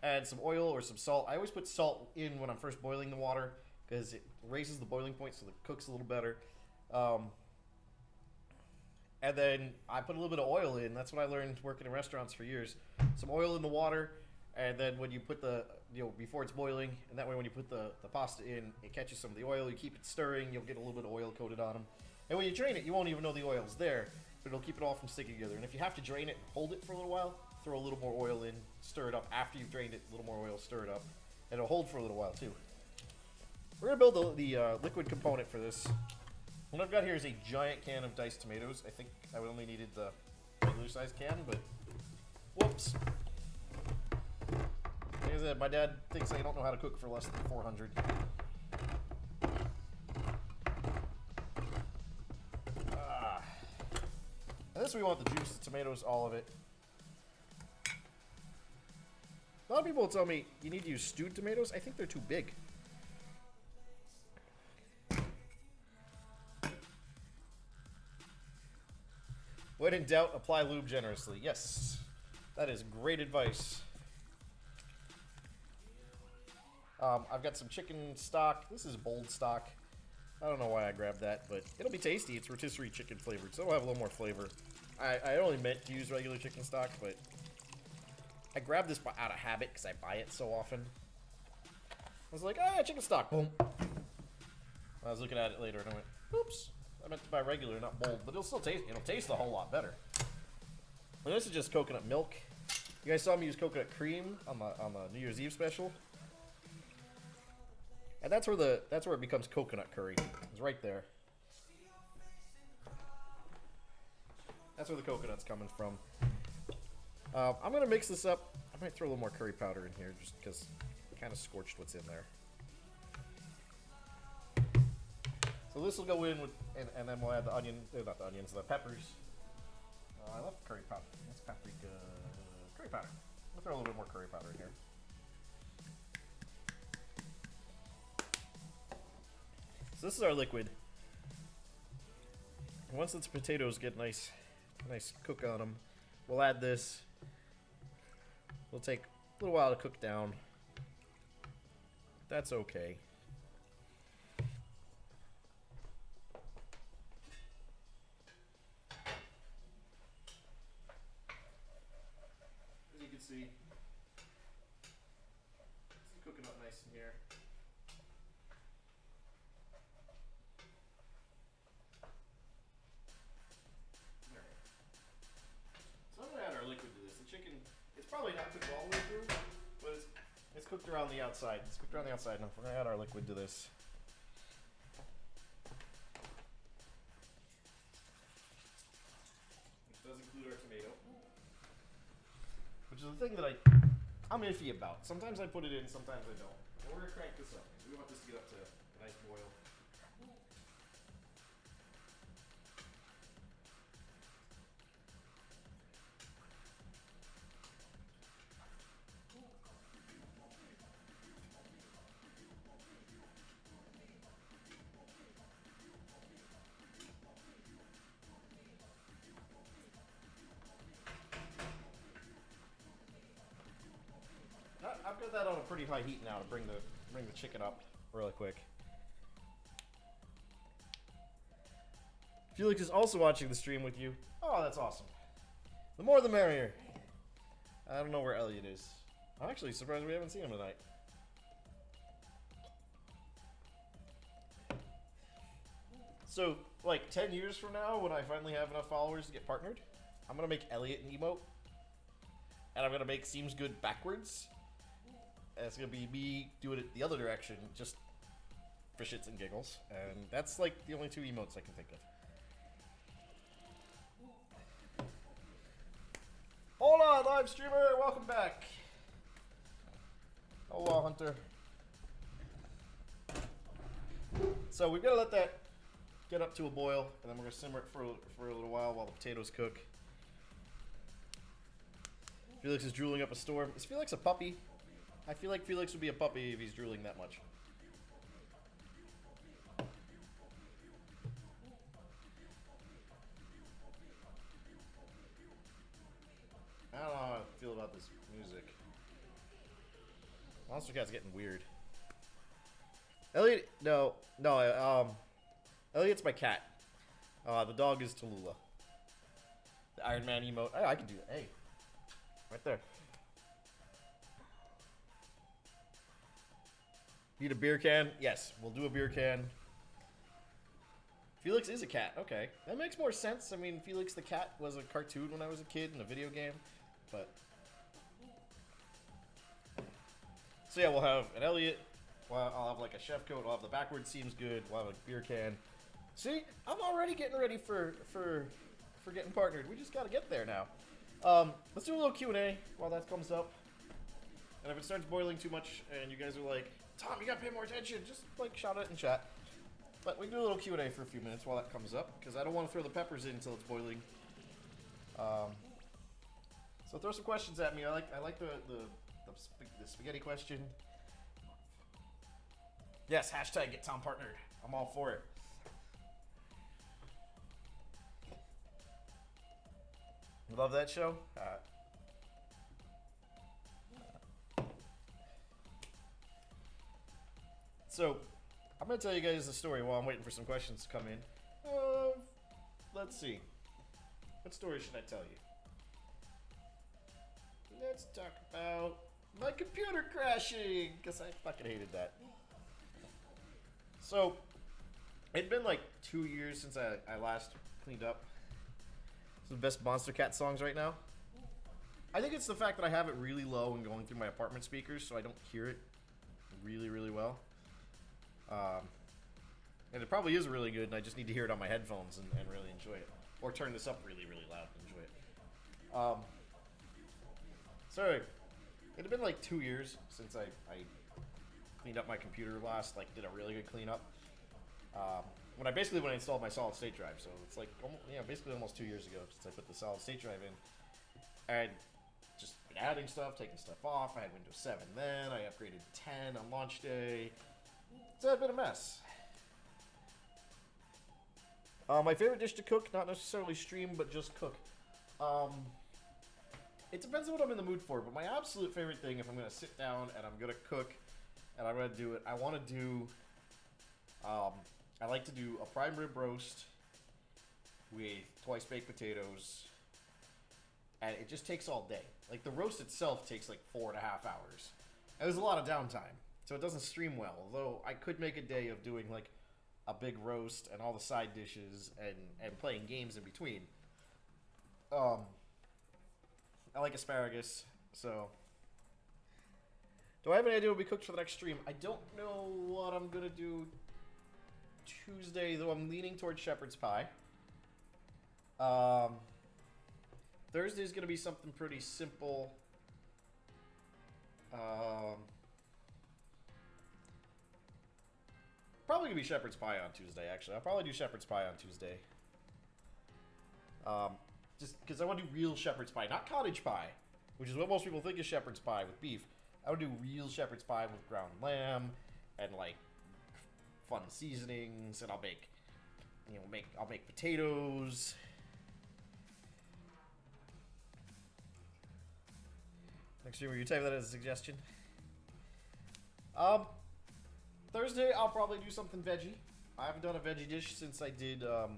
[SPEAKER 1] Add some oil or some salt. I always put salt in when I'm first boiling the water because it raises the boiling point so it cooks a little better. And then I put a little bit of oil in. That's what I learned working in restaurants for years. Some oil in the water. And then when you put before it's boiling, and that way when you put the pasta in, it catches some of the oil. You keep it stirring, you'll get a little bit of oil coated on them. And when you drain it, you won't even know the oil's there, but it'll keep it all from sticking together. And if you have to drain it, hold it for a little while, throw a little more oil in, stir it up. After you've drained it, a little more oil, stir it up. And it'll hold for a little while too. We're going to build the liquid component for this. What I've got here is a giant can of diced tomatoes. I think I only needed the regular size can, but whoops. Like I said, my dad thinks I don't know how to cook for less than 400. And this we want the juice, the tomatoes, all of it. A lot of people tell me you need to use stewed tomatoes. I think they're too big. When in doubt, apply lube generously. Yes, that is great advice. I've got some chicken stock. This is bold stock. I don't know why I grabbed that, but it'll be tasty. It's rotisserie chicken flavored, so it'll have a little more flavor. I only meant to use regular chicken stock, but I grabbed this out of habit because I buy it so often. I was like, oh yeah, chicken stock. Boom. I was looking at it later and I went, oops. I meant to buy regular, not bold, but it'll still taste a whole lot better. And this is just coconut milk. You guys saw me use coconut cream on the New Year's Eve special. And that's where it becomes coconut curry. It's right there. That's where the coconut's coming from. I'm gonna mix this up. I might throw a little more curry powder in here just because I kind of scorched what's in there. So this will go in with, and then we'll add the onion, not the onions, the peppers. I left curry powder. That's paprika, curry powder. We'll throw a little bit more curry powder in here. So this is our liquid. And once the potatoes get nice cook on them, we'll add this. It'll take a little while to cook down. That's okay. see. It's cooking up nice in here. Alright. So I'm gonna add our liquid to this. The chicken, it's probably not cooked all the way through, but it's cooked around the outside. It's cooked around the outside enough. We're gonna add our liquid to this. Does include our tomato, which is the thing that I'm iffy about. Sometimes I put it in, sometimes I don't. And we're gonna crank this up. We want this to get up to a nice boil. I've got that on a pretty high heat now to bring the chicken up really quick. Felix is also watching the stream with you. Oh, that's awesome. The more the merrier. I don't know where Elliot is. I'm actually surprised we haven't seen him tonight. So, like 10 years from now, when I finally have enough followers to get partnered, I'm gonna make Elliot an emote. And I'm gonna make Seems Good backwards. And it's gonna be me doing it the other direction, just for shits and giggles. And that's like the only two emotes I can think of. Hold on, live streamer, welcome back. Hello, Hunter. So we've gotta let that get up to a boil, and then we're gonna simmer it for a little while the potatoes cook. Felix is drooling up a storm. Is Felix a puppy? I feel like Felix would be a puppy if he's drooling that much. I don't know how I feel about this music. Monster Cat's getting weird. Elliot, no, Elliot's my cat. The dog is Tallulah. The Iron Man emote. Oh, I can do that. Hey, right there. Need a beer can? Yes, we'll do a beer can. Felix is a cat. Okay, that makes more sense. I mean, Felix the cat was a cartoon when I was a kid in a video game, but so yeah, we'll have an Elliot. Well, I'll have like a chef coat. I'll have the backwards Seems Good. We'll have a beer can. See, I'm already getting ready for getting partnered. We just got to get there now. Let's do a little Q&A while that comes up. And if it starts boiling too much and you guys are like, Tom, you got to pay more attention, just like shout it in chat. But we can do a little Q&A for a few minutes while that comes up, because I don't want to throw the peppers in until it's boiling. So throw some questions at me. I like the spaghetti question. Yes, hashtag get Tom partnered. I'm all for it. Love that show. So, I'm going to tell you guys a story while I'm waiting for some questions to come in. Let's see. What story should I tell you? Let's talk about my computer crashing, because I fucking hated that. So, it'd been like 2 years since I last cleaned up. Some of the best Monster Cat songs right now. I think it's the fact that I have it really low and going through my apartment speakers, so I don't hear it really, really well. And it probably is really good, and I just need to hear it on my headphones and really enjoy it. Or turn this up really, really loud and enjoy it. Sorry, it had been like 2 years since I cleaned up my computer last, like did a really good cleanup. When I installed my solid state drive, so it's like basically almost 2 years ago since I put the solid state drive in. I'd just been adding stuff, taking stuff off. I had Windows 7 then. I upgraded to 10 on launch day. So it's been a mess. My favorite dish to cook, not necessarily stream, but just cook. It depends on what I'm in the mood for, but my absolute favorite thing, if I'm going to sit down and I'm going to cook and I'm going to do it, I want to do, I like to do a prime rib roast with twice baked potatoes and it just takes all day. Like, the roast itself takes like 4.5 hours. And there's a lot of downtime, so it doesn't stream well. Although I could make a day of doing like a big roast and all the side dishes and playing games in between. I like asparagus, so. Do I have any idea what will be cooked for the next stream? I don't know what I'm gonna do Tuesday, though I'm leaning towards shepherd's pie. Thursday's gonna be something pretty simple. Probably gonna be shepherd's pie on Tuesday, actually. I'll probably do shepherd's pie on Tuesday. Just because I want to do real shepherd's pie, not cottage pie, which is what most people think is shepherd's pie with beef. I would do real shepherd's pie with ground lamb and like fun seasonings, and I'll make potatoes. Next stream, will you type that as a suggestion? Thursday I'll probably do something veggie. I haven't done a veggie dish since I did the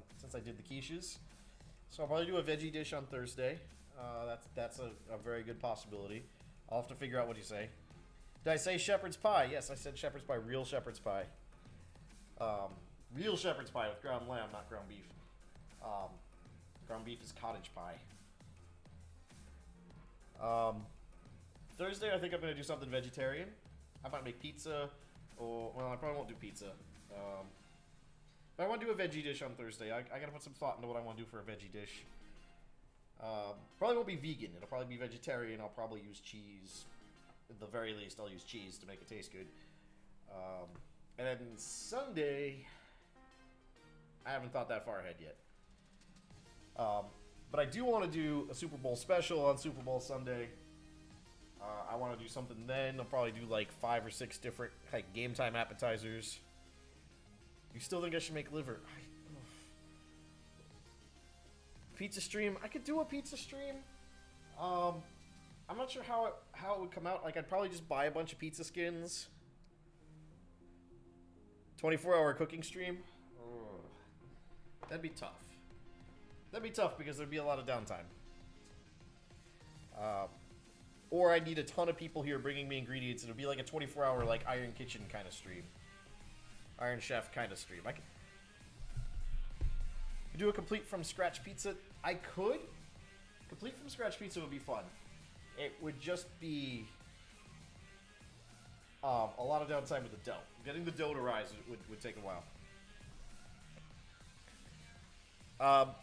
[SPEAKER 1] quiches, so I'll probably do a veggie dish on Thursday. That's a very good possibility. I'll have to figure out what you say. Did I say shepherd's pie? Yes, I said shepherd's pie. Real shepherd's pie. Real shepherd's pie with ground lamb, not ground beef. Ground beef is cottage pie. Thursday, I think I'm going to do something vegetarian. I might make pizza, or, well, I probably won't do pizza. But I want to do a veggie dish on Thursday. I got to put some thought into what I want to do for a veggie dish. Probably won't be vegan. It'll probably be vegetarian. I'll probably use cheese. At the very least, I'll use cheese to make it taste good. And then Sunday, I haven't thought that far ahead yet. But I do want to do a Super Bowl special on Super Bowl Sunday. I want to do something then. I'll probably do like 5 or 6 different like game time appetizers. You still think I should make liver? Pizza stream? I could do a pizza stream. I'm not sure how it would come out. Like, I'd probably just buy a bunch of pizza skins. 24-hour cooking stream? That'd be tough. That'd be tough because there'd be a lot of downtime. Or I'd need a ton of people here bringing me ingredients. It'd be like a 24-hour like Iron Kitchen kind of stream. Iron Chef kind of stream. I could do a complete from scratch pizza. I could. Complete from scratch pizza would be fun. It would just be a lot of downtime with the dough. Getting the dough to rise would take a while.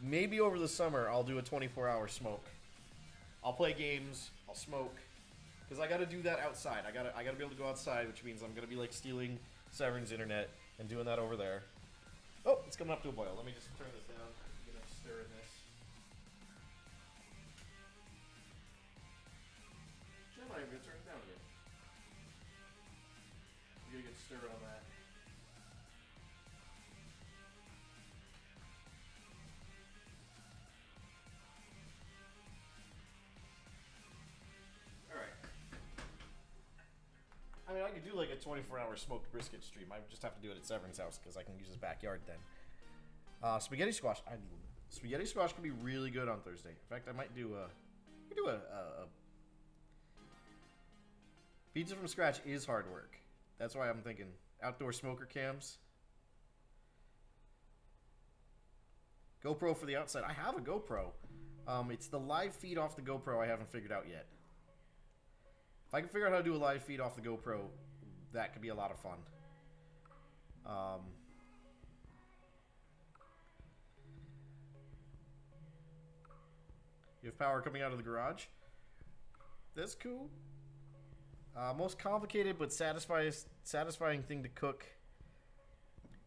[SPEAKER 1] Maybe over the summer I'll do a 24-hour smoke. I'll play games. I'll smoke. Because I got to do that outside. I gotta be able to go outside, which means I'm gonna be like stealing Severn's internet and doing that over there. Oh, it's coming up to a boil. Let me just turn this down. I'm gonna stir in this. I'm not even gonna turn it down again. You gotta get stir on that. Alright. I mean, I could do like a 24-hour smoked brisket stream. I just have to do it at Severn's house because I can use his backyard then. Spaghetti squash. Spaghetti squash could be really good on Thursday. In fact, I might do a pizza from scratch is hard work. That's why I'm thinking outdoor smoker cams. GoPro for the outside. I have a GoPro. It's the live feed off the GoPro I haven't figured out yet. If I can figure out how to do a live feed off the GoPro, that could be a lot of fun. You have power coming out of the garage? That's cool. Most complicated but satisfying thing to cook.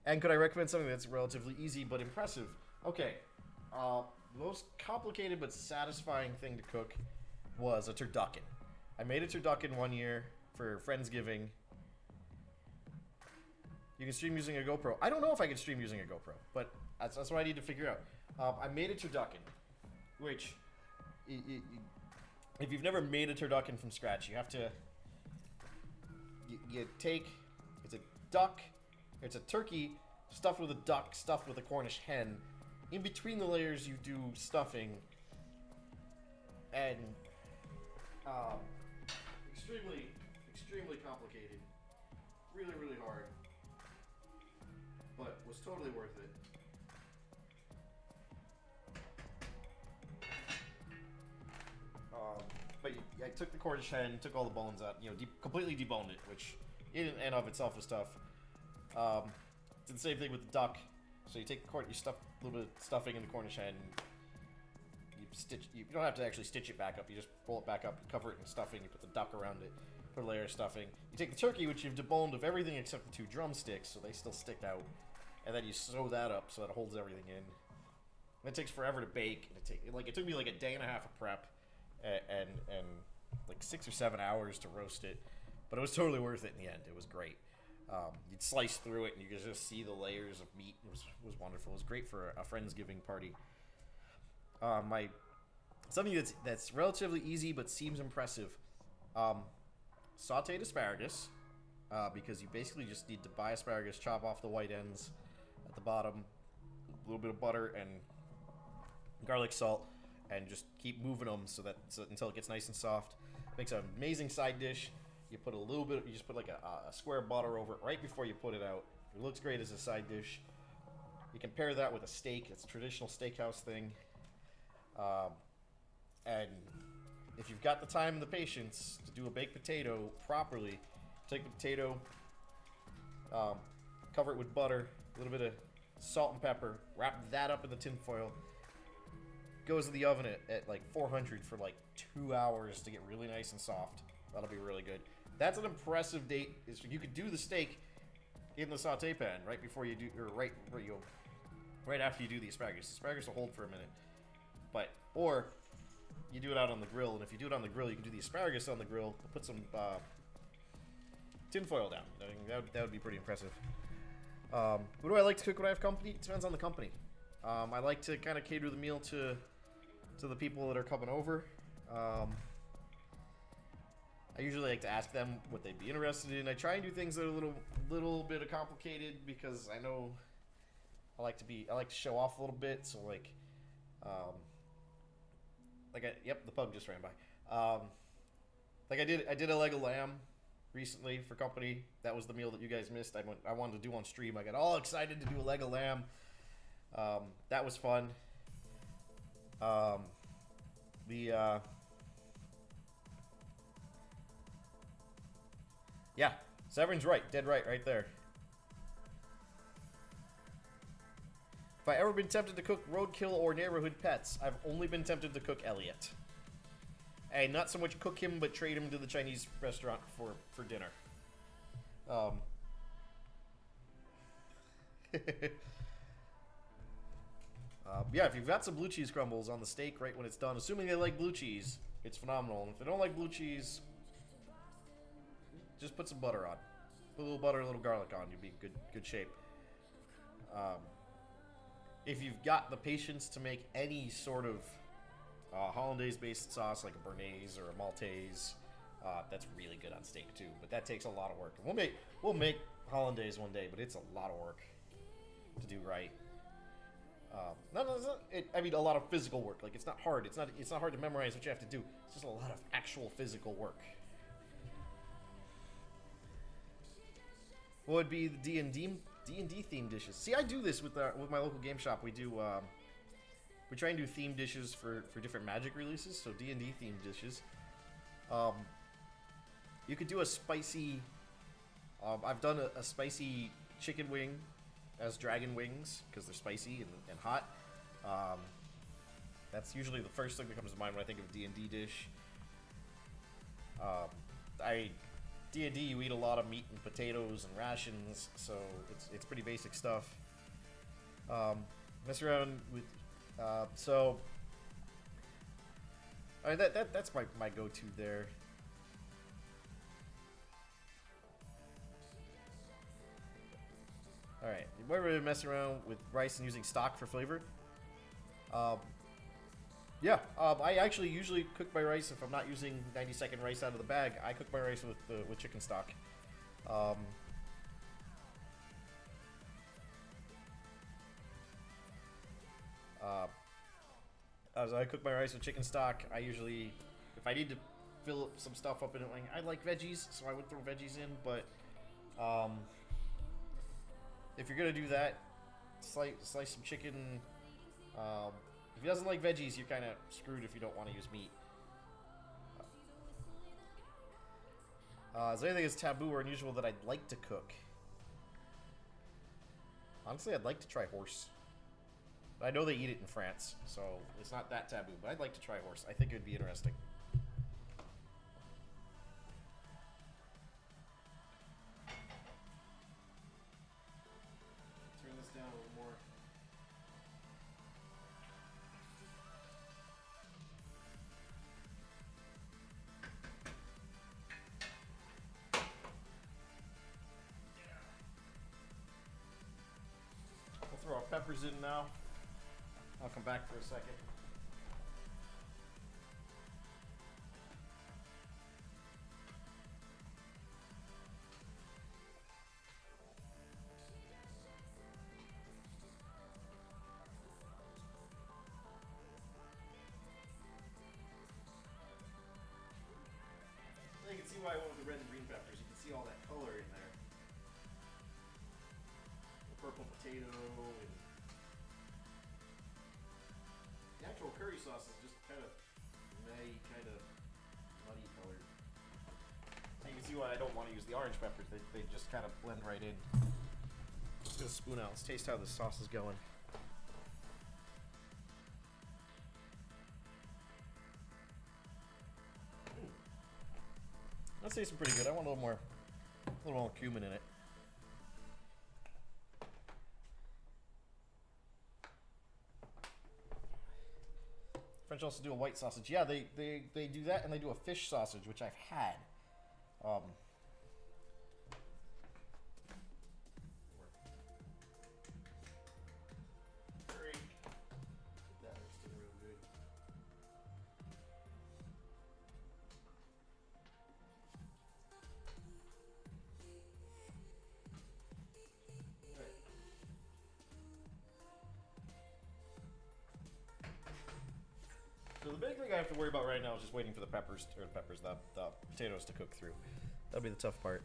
[SPEAKER 1] And could I recommend something that's relatively easy but impressive? Okay. Most complicated but satisfying thing to cook was a turducken. I made a turducken one year for Friendsgiving. You can stream using a GoPro. I don't know if I can stream using a GoPro, but that's what I need to figure out. I made a turducken, which, if you've never made a turducken from scratch, you have to, you take, it's a duck, it's a turkey stuffed with a duck, stuffed with a Cornish hen. In between the layers, you do stuffing. and um, extremely complicated, really hard, but was totally worth it. But I took the Cornish hen, took all the bones out, completely deboned it, which in and of itself was tough. Did the same thing with the duck. So you take the you stuff a little bit of stuffing in the Cornish hen. You don't have to actually stitch it back up. You just pull it back up, you cover it in stuffing, you put the duck around it, put a layer of stuffing. You take the turkey, which you've deboned of everything except the 2 drumsticks, so they still stick out, and then you sew that up so that it holds everything in. And it takes forever to bake. And it took me like a day and a half of prep, and like 6 or 7 hours to roast it, but it was totally worth it in the end. It was great. You'd slice through it and you could just see the layers of meat. It was wonderful. It was great for a Friendsgiving party. Something that's relatively easy but seems impressive. Sauteed asparagus, because you basically just need to buy asparagus, chop off the white ends at the bottom, a little bit of butter and garlic salt, and just keep moving them until it gets nice and soft. Makes an amazing side dish. You put you just put like a square of butter over it right before you put it out. It looks great as a side dish. You can pair that with a steak. It's a traditional steakhouse thing. And if you've got the time and the patience to do a baked potato properly, take the potato, cover it with butter, a little bit of salt and pepper, wrap that up in the tin foil, goes in the oven at like 400 for like 2 hours to get really nice and soft. That'll be really good. That's an impressive date. You could do the steak in the saute pan right before you do, or right after you do the asparagus. The asparagus will hold for a minute, or you do it out on the grill. And if you do it on the grill, you can do the asparagus on the grill. Put some tin foil down. I think that would be pretty impressive. What do I like to cook when I have company? It depends on the company. I like to kind of cater the meal to the people that are coming over. I usually like to ask them what they'd be interested in. I try and do things that are a little bit complicated because I know I like to show off a little bit. So yep, the pug just ran by. I did a leg of lamb recently for company. That was the meal that you guys missed. I wanted to do on stream. I got all excited to do a leg of lamb. That was fun. Yeah, Severin's right. Dead right there. If I ever been tempted to cook roadkill or neighborhood pets, I've only been tempted to cook Elliot. And not so much cook him, but trade him to the Chinese restaurant for dinner. Yeah, if you've got some blue cheese crumbles on the steak right when it's done, assuming they like blue cheese, it's phenomenal. And if they don't like blue cheese, just put some butter on. Put a little butter, a little garlic on. You'll be in good shape. If you've got the patience to make any sort of hollandaise-based sauce, like a béarnaise or a maltaise, that's really good on steak too. But that takes a lot of work. We'll make hollandaise one day, but it's a lot of work to do right. A lot of physical work. Like it's not hard. It's not hard to memorize what you have to do. It's just a lot of actual physical work. What would be the D&D themed dishes? See, I do this with my local game shop. We try and do themed dishes for different Magic releases. So D&D themed dishes. You could do a spicy. I've done a spicy chicken wing as dragon wings because they're spicy and hot. That's usually the first thing that comes to mind when I think of a D&D dish. D&D, you eat a lot of meat and potatoes and rations, so it's pretty basic stuff. Mess around with, that's my go-to there. All right, you ever mess around with rice and using stock for flavor? Yeah, I actually usually cook my rice if I'm not using 90-second rice out of the bag. I cook my rice with chicken stock. As I cook my rice with chicken stock, I usually, if I need to fill some stuff up in it, like I like veggies, so I would throw veggies in. But if you're gonna do that, slice some chicken. If he doesn't like veggies, you're kind of screwed if you don't want to use meat. Is there anything that's taboo or unusual that I'd like to cook? Honestly, I'd like to try horse. I know they eat it in France, so it's not that taboo, but I'd like to try horse. I think it would be interesting. Turn this down a little more. We'll throw our peppers in now. I'll come back for a second. You can see why I went with the red and green peppers. You can see all that color in there. The purple potato and the actual curry sauce is just kind of muddy colored. So you can see why I don't want to use the orange peppers. They just kind of blend right in. Just gonna spoon out. Let's taste how the sauce is going. That's tasting pretty good. I want a little more cumin in it. French also do a white sausage. Yeah, they do that, and they do a fish sausage, which I've had. Curry. Get that mixed in real good. So the big thing I have to worry about right now is just waiting for the potatoes to cook through. That'll be the tough part.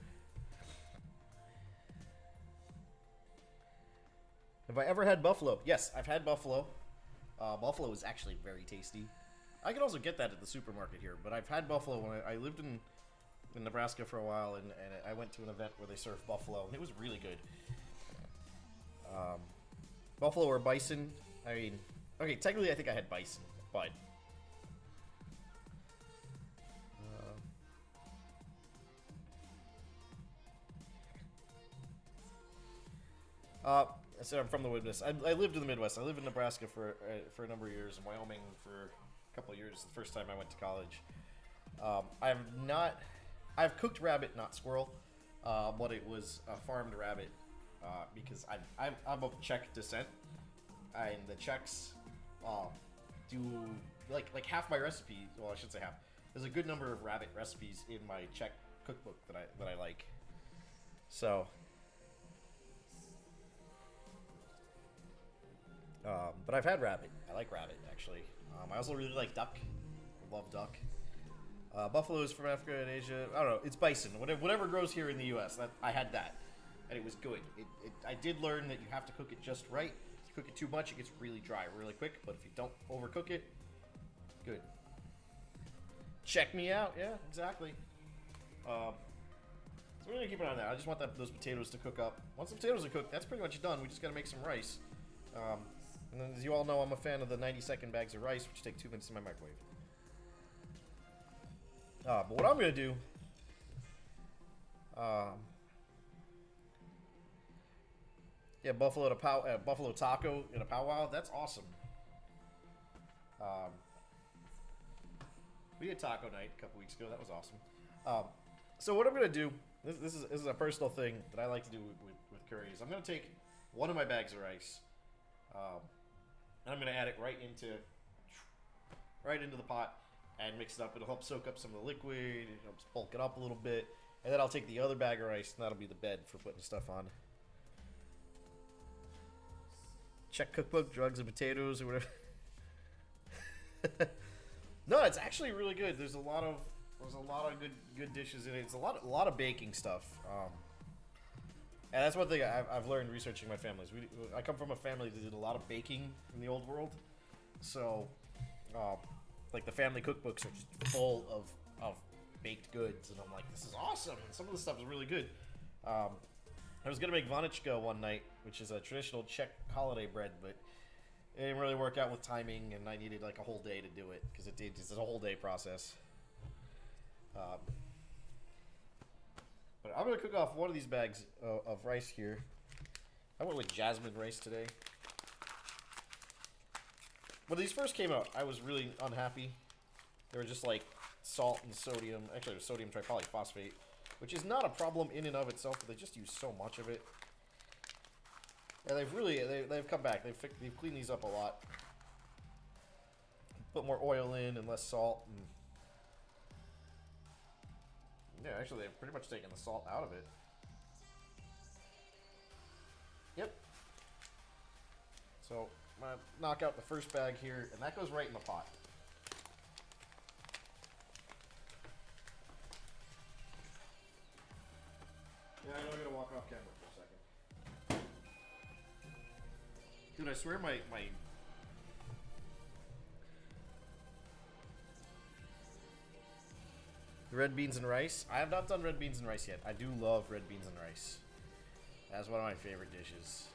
[SPEAKER 1] Have I ever had buffalo? Yes, I've had buffalo. Buffalo is actually very tasty. I can also get that at the supermarket here, but I've had buffalo when I lived in Nebraska for a while, and I went to an event where they served buffalo, and it was really good. Buffalo or bison? I mean, okay, technically I think I had bison, but I said I'm from the Midwest. I lived in the Midwest. I lived in Nebraska for a number of years, in Wyoming for a couple of years. The first time I went to college, I've cooked rabbit, not squirrel, but it was a farmed rabbit because I'm of Czech descent, and the Czechs do like half my recipe. Well, I should say half. There's a good number of rabbit recipes in my Czech cookbook that I like. So. But I've had rabbit. I like rabbit, actually. I also really like duck. I love duck. Buffalo is from Africa and Asia. I don't know. It's bison. Whatever grows here in the U.S. I had that, and it was good. I did learn that you have to cook it just right. If you cook it too much, it gets really dry really quick. But if you don't overcook it, good. Check me out. Yeah, exactly. So we're gonna keep an eye on that. I just want those potatoes to cook up. Once the potatoes are cooked, that's pretty much done. We just gotta make some rice. And then, as you all know, I'm a fan of the 90-second bags of rice, which take 2 minutes in my microwave. But what I'm going to do... yeah, buffalo taco in a powwow. That's awesome. We did taco night a couple weeks ago. That was awesome. So what I'm going to do... This is a personal thing that I like to do with curries. I'm going to take one of my bags of rice... and I'm going to add it right into the pot and mix it up. It'll help soak up some of the liquid. It helps bulk it up a little bit. And then I'll take the other bag of rice, and that'll be the bed for putting stuff on. Czech cookbook, drugs and potatoes, or whatever. No, it's actually really good. There's a lot of good dishes in it. It's a lot of baking stuff. And that's one thing I've learned researching my families. I come from a family that did a lot of baking in the old world, so like the family cookbooks are just full of baked goods, and I'm like, this is awesome. And some of the stuff is really good. I was gonna make vanečka one night, which is a traditional Czech holiday bread, but it didn't really work out with timing, and I needed like a whole day to do it because it's a whole day process. But I'm gonna cook off one of these bags of rice here. I went with jasmine rice today. When these first came out, I was really unhappy. They were just like salt and sodium. Actually, it was sodium tripolyphosphate, which is not a problem in and of itself, but they just use so much of it. And they've come back. They've cleaned these up a lot. Put more oil in and less salt. And yeah, actually, they've pretty much taken the salt out of it. Yep. So I'm gonna knock out the first bag here, and that goes right in the pot. Yeah, I know I'm gonna walk off camera for a second. Dude, I swear my red beans and rice. I have not done red beans and rice yet. I do love red beans and rice. That's one of my favorite dishes.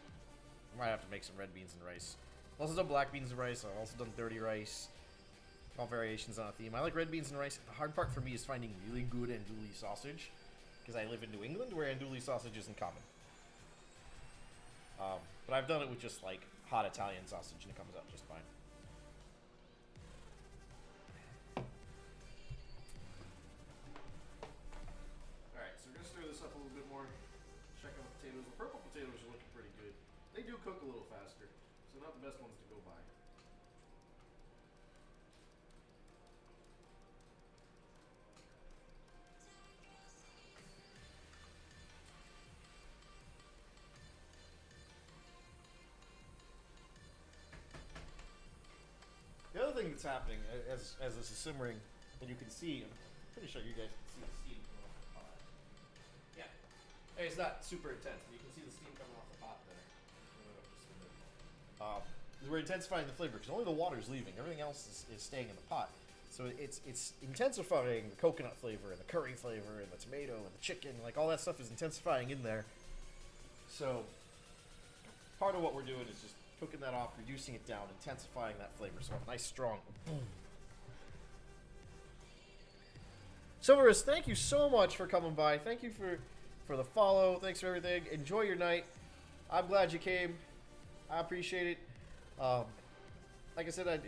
[SPEAKER 1] I might have to make some red beans and rice. I've also done black beans and rice. I've also done dirty rice. All variations on a theme. I like red beans and rice. The hard part for me is finding really good andouille sausage, because I live in New England where andouille sausage isn't common. But I've done it with just like hot Italian sausage, and it comes out just fine. Alright, so we're going to stir this up a little bit more. Check out the potatoes. The purple potatoes are looking pretty good. They do cook a little faster, so not the best ones to go by. The other thing that's happening as this is simmering, and you can see, I'm pretty sure you guys can see the steam coming off the pot. Yeah. Hey, it's not super intense, but you can see the steam coming off the pot there. We're intensifying the flavor because only the water is leaving. Everything else is staying in the pot. So it's intensifying the coconut flavor and the curry flavor and the tomato and the chicken. Like all that stuff is intensifying in there. So part of what we're doing is just cooking that off, reducing it down, intensifying that flavor. So a nice strong. Silverus, thank you so much for coming by. Thank you for the follow. Thanks for everything. Enjoy your night. I'm glad you came. I appreciate it. Like I said, I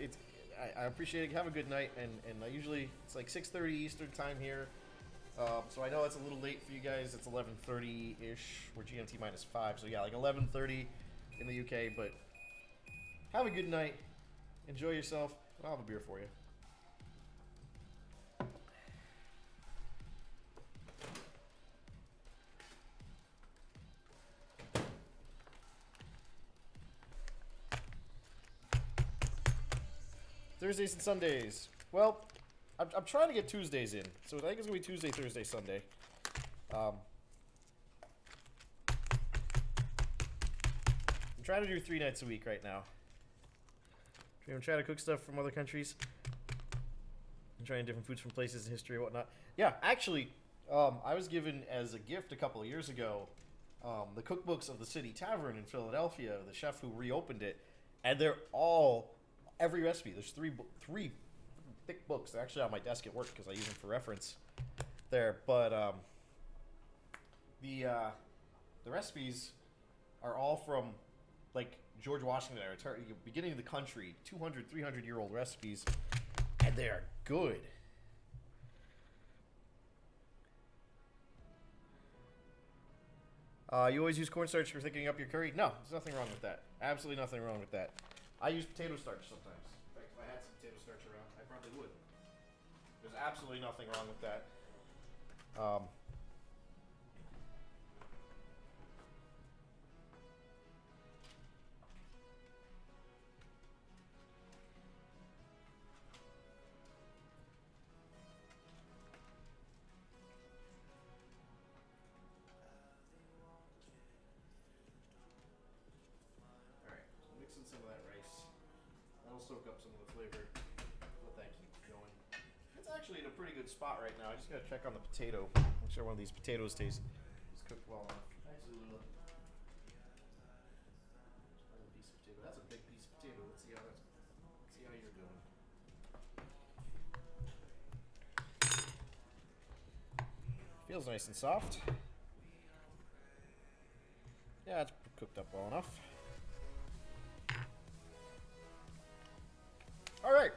[SPEAKER 1] appreciate it. Have a good night. And I usually, it's like 6:30 Eastern time here. So I know it's a little late for you guys. It's 11:30-ish. We're GMT -5. So yeah, like 11:30 in the UK. But have a good night. Enjoy yourself. I'll have a beer for you. Thursdays and Sundays. Well, I'm trying to get Tuesdays in. So I think it's going to be Tuesday, Thursday, Sunday. I'm trying to do 3 nights a week right now. I'm trying to cook stuff from other countries. I'm trying different foods from places in history and whatnot. Yeah, actually, I was given as a gift a couple of years ago the cookbooks of the City Tavern in Philadelphia, the chef who reopened it. And they're all... every recipe. There's three thick books. They're actually on my desk at work because I use them for reference there. But the recipes are all from like George Washington era, beginning of the country, 200, 300-year-old recipes, and they are good. You always use cornstarch for thickening up your curry? No, there's nothing wrong with that. Absolutely nothing wrong with that. I use potato starch sometimes. In fact, if I had some potato starch around, I probably would. There's absolutely nothing wrong with that. soak up some of the flavor. Let that keep going. It's actually in a pretty good spot right now. I just gotta check on the potato. Make sure one of these potatoes is cooked well enough. Actually, a piece of potato. That's a big piece of potato. Let's see how you're doing. Feels nice and soft. Yeah, it's cooked up well enough. All right.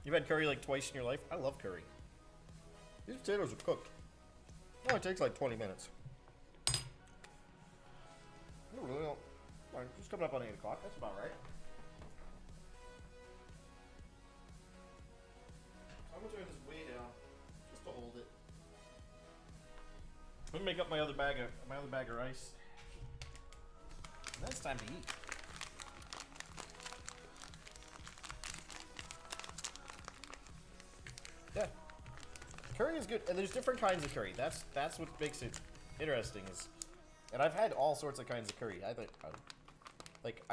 [SPEAKER 1] You've had curry like twice in your life? I love curry. These potatoes are cooked. It only takes like 20 minutes. I really don't. It's coming up on 8 o'clock. That's about right. I'm gonna turn this way down just to hold it. I'm gonna make up my other bag of rice. And then it's time to eat. Yeah, curry is good, and there's different kinds of curry. That's what makes it interesting. And I've had all sorts of kinds of curry. I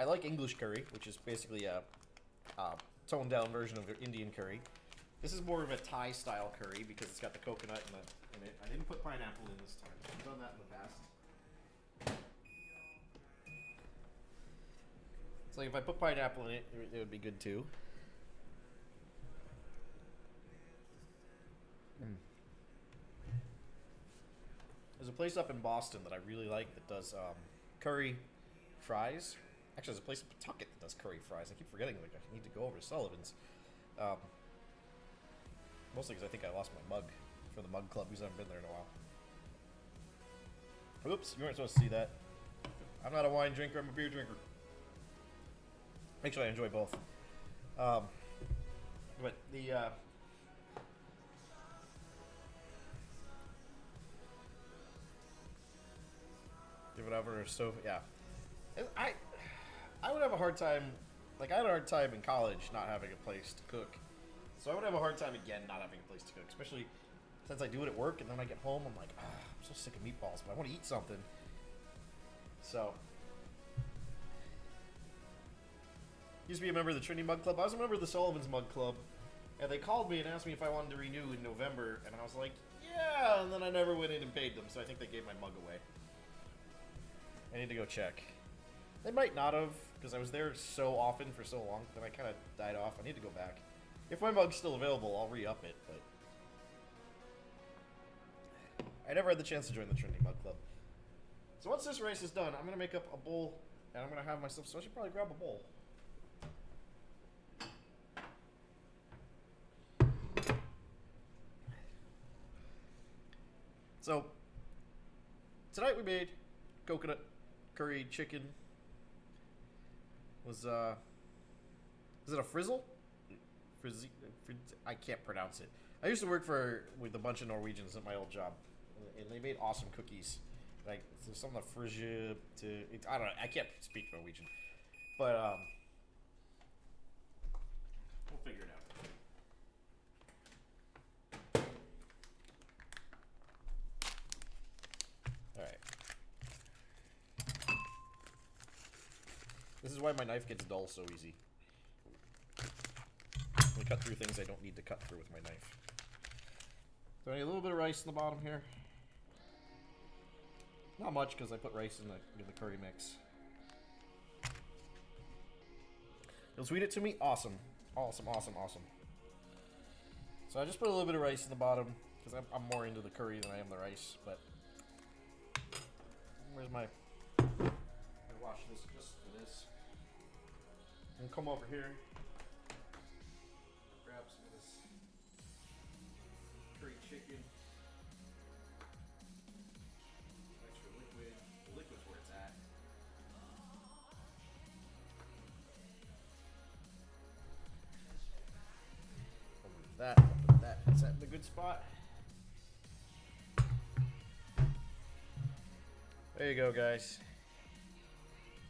[SPEAKER 1] like English curry, which is basically a toned down version of Indian curry. This is more of a Thai style curry because it's got the coconut in it. I didn't put pineapple in this time. I've done that in the past. It's like if I put pineapple in it, it would be good too. There's a place up in Boston that I really like that does curry fries. Actually, there's a place in Pawtucket that does curry fries. I keep forgetting, like, I need to go over to Sullivan's. Mostly because I think I lost my mug for the mug club because I haven't been there in a while. Oops, you weren't supposed to see that. I'm not a wine drinker, I'm a beer drinker. Make sure I enjoy both. But the give it over. So yeah, I would have a hard time. Like I had a hard time in college not having a place to cook, so I would have a hard time again not having a place to cook, especially since I do it at work and then when I get home I'm like, I'm so sick of meatballs, but I want to eat something. So used to be a member of the Trinity Mug Club. I was a member of the Sullivan's Mug Club, and they called me and asked me if I wanted to renew in November, and I was like, yeah, and then I never went in and paid them, so I think they gave my mug away. I need to go check. They might not have, because I was there so often for so long, then I kind of died off. I need to go back. If my mug's still available, I'll re-up it, but I never had the chance to join the Trinity Mug Club. So once this race is done, I'm going to make up a bowl, and I'm going to have myself, so I should probably grab a bowl. So, tonight we made coconut curry chicken. Is it a frizzle? I can't pronounce it. I used to work with a bunch of Norwegians at my old job, and they made awesome cookies. Like there's some of the frigge I don't know. I can't speak Norwegian, but we'll figure it out. All right. This is why my knife gets dull so easy. I cut through things I don't need to cut through with my knife. So I need a little bit of rice in the bottom here. Not much because I put rice in the curry mix. You'll sweet it to me? Awesome. Awesome, awesome, awesome. So I just put a little bit of rice in the bottom because I'm more into the curry than I am the rice, but where's my... I wash this just for this. And come over here. Grab some of this curry chicken. Extra liquid. The liquid's where it's at. That, is that in a good spot? There you go, guys.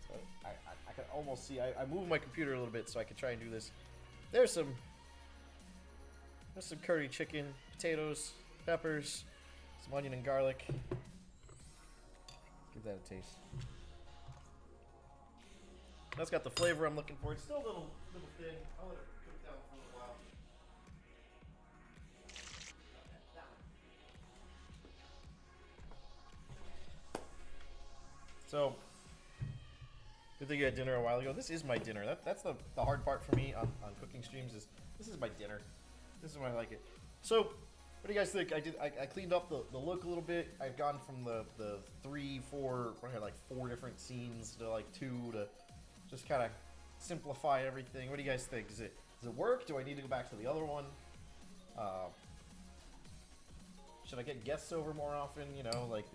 [SPEAKER 1] So I can almost see. I moved my computer a little bit so I could try and do this. There's some curry chicken, potatoes, peppers, some onion and garlic. Give that a taste. That's got the flavor I'm looking for. It's still a little thin. I'll let it cook down for a little while. So, good thing you had dinner a while ago. This is my dinner. That's the hard part for me on cooking streams is this is my dinner. This is why I like it. So, what do you guys think? I cleaned up the look a little bit. I've gone from the 3, 4, I had like 4 different scenes to like 2 to just kind of simplify everything. What do you guys think? Does it work? Do I need to go back to the other one? Should I get guests over more often? You know, like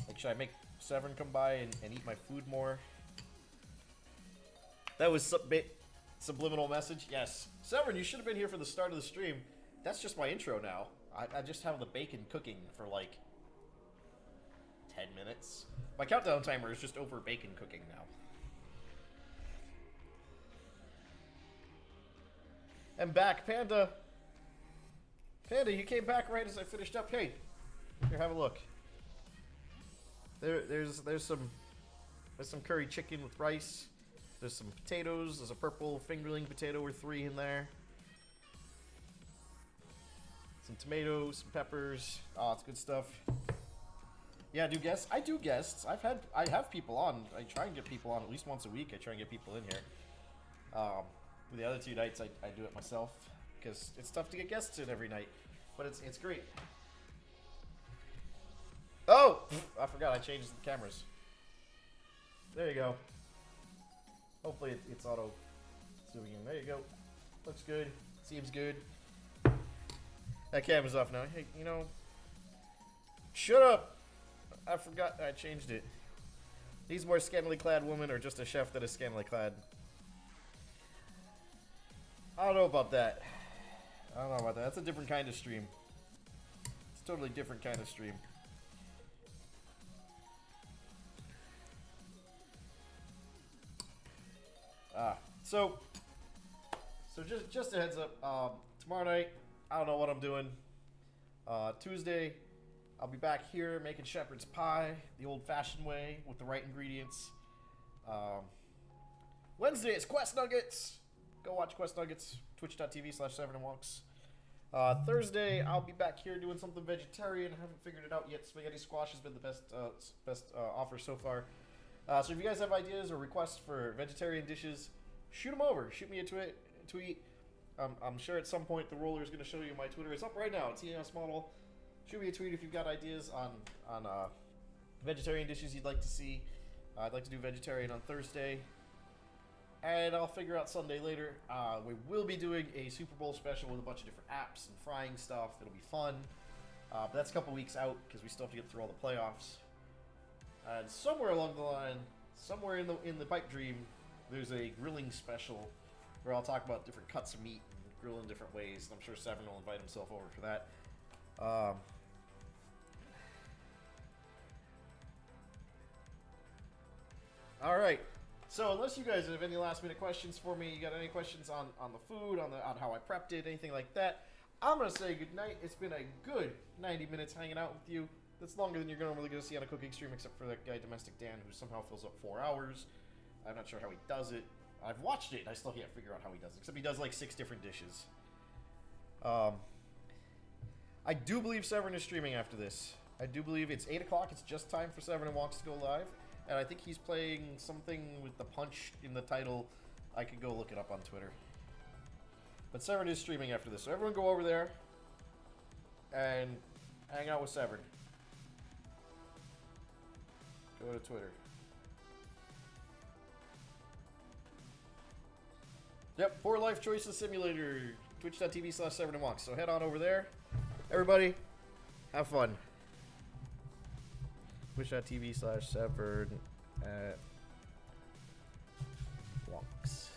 [SPEAKER 1] like should I make Severn come by and eat my food more? That was subliminal message. Yes, Severn, you should have been here for the start of the stream. That's just my intro now. I just have the bacon cooking for like 10 minutes. My countdown timer is just over bacon cooking now. And back, Panda. Panda, you came back right as I finished up. Hey, here, have a look. There's some curry chicken with rice. There's some potatoes. There's a purple fingerling potato or 3 in there. Some tomatoes, some peppers. Oh, it's good stuff. Yeah, I do guests. I have people on. I try and get people on at least once a week. I try and get people in here. The other 2 nights, I do it myself because it's tough to get guests in every night, but it's great. Oh, I forgot I changed the cameras. There you go. Hopefully it's auto zooming in. There you go. Looks good. Seems good. That camera's off now. Hey, you know, shut up. I forgot I changed it. These more scantily clad women or just a chef that is scantily clad? I don't know about that. That's a different kind of stream. It's a totally different kind of stream. So just a heads up. Tomorrow night, I don't know what I'm doing. Tuesday, I'll be back here making shepherd's pie the old-fashioned way with the right ingredients. Wednesday, it's Quest Nuggets. Go watch Quest Nuggets. Twitch.tv/SevernandWonks. Thursday, I'll be back here doing something vegetarian. I haven't figured it out yet. Spaghetti squash has been the best offer so far. So if you guys have ideas or requests for vegetarian dishes, shoot them over. Shoot me a tweet. I'm sure at some point the roller is going to show you my Twitter. It's up right now. It's EOS Model. Shoot me a tweet if you've got ideas on vegetarian dishes you'd like to see. I'd like to do vegetarian on Thursday. And I'll figure out Sunday later. We will be doing a Super Bowl special with a bunch of different apps and frying stuff. It'll be fun. But that's a couple weeks out because we still have to get through all the playoffs. And somewhere along the line, somewhere in the pipe dream, there's a grilling special where I'll talk about different cuts of meat and grill in different ways. And I'm sure Severn will invite himself over for that. All right. So unless you guys have any last minute questions for me, you got any questions on the food, on how I prepped it, anything like that, I'm gonna say good night. It's been a good 90 minutes hanging out with you. That's longer than you're normally gonna see on a cooking stream, except for that guy Domestic Dan, who somehow fills up 4 hours. I'm not sure how he does it. I've watched it and I still can't figure out how he does it, except he does like 6 different dishes. I do believe Severn is streaming after this. I do believe it's 8 o'clock. It's just time for Severn and Walks to go live. And I think he's playing something with the punch in the title. I could go look it up on Twitter. But Severn is streaming after this. So everyone go over there and hang out with Severn. Go to Twitter. Yep, Poor Life Choices Simulator. Twitch.tv/SevernandWalks. So head on over there. Everybody, have fun. Twitch.tv/Severn at Walks.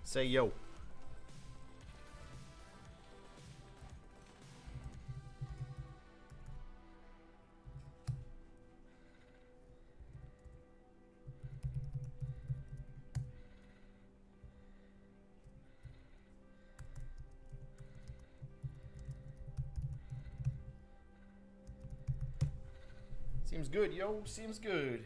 [SPEAKER 1] Say yo. Seems good, yo. Seems good.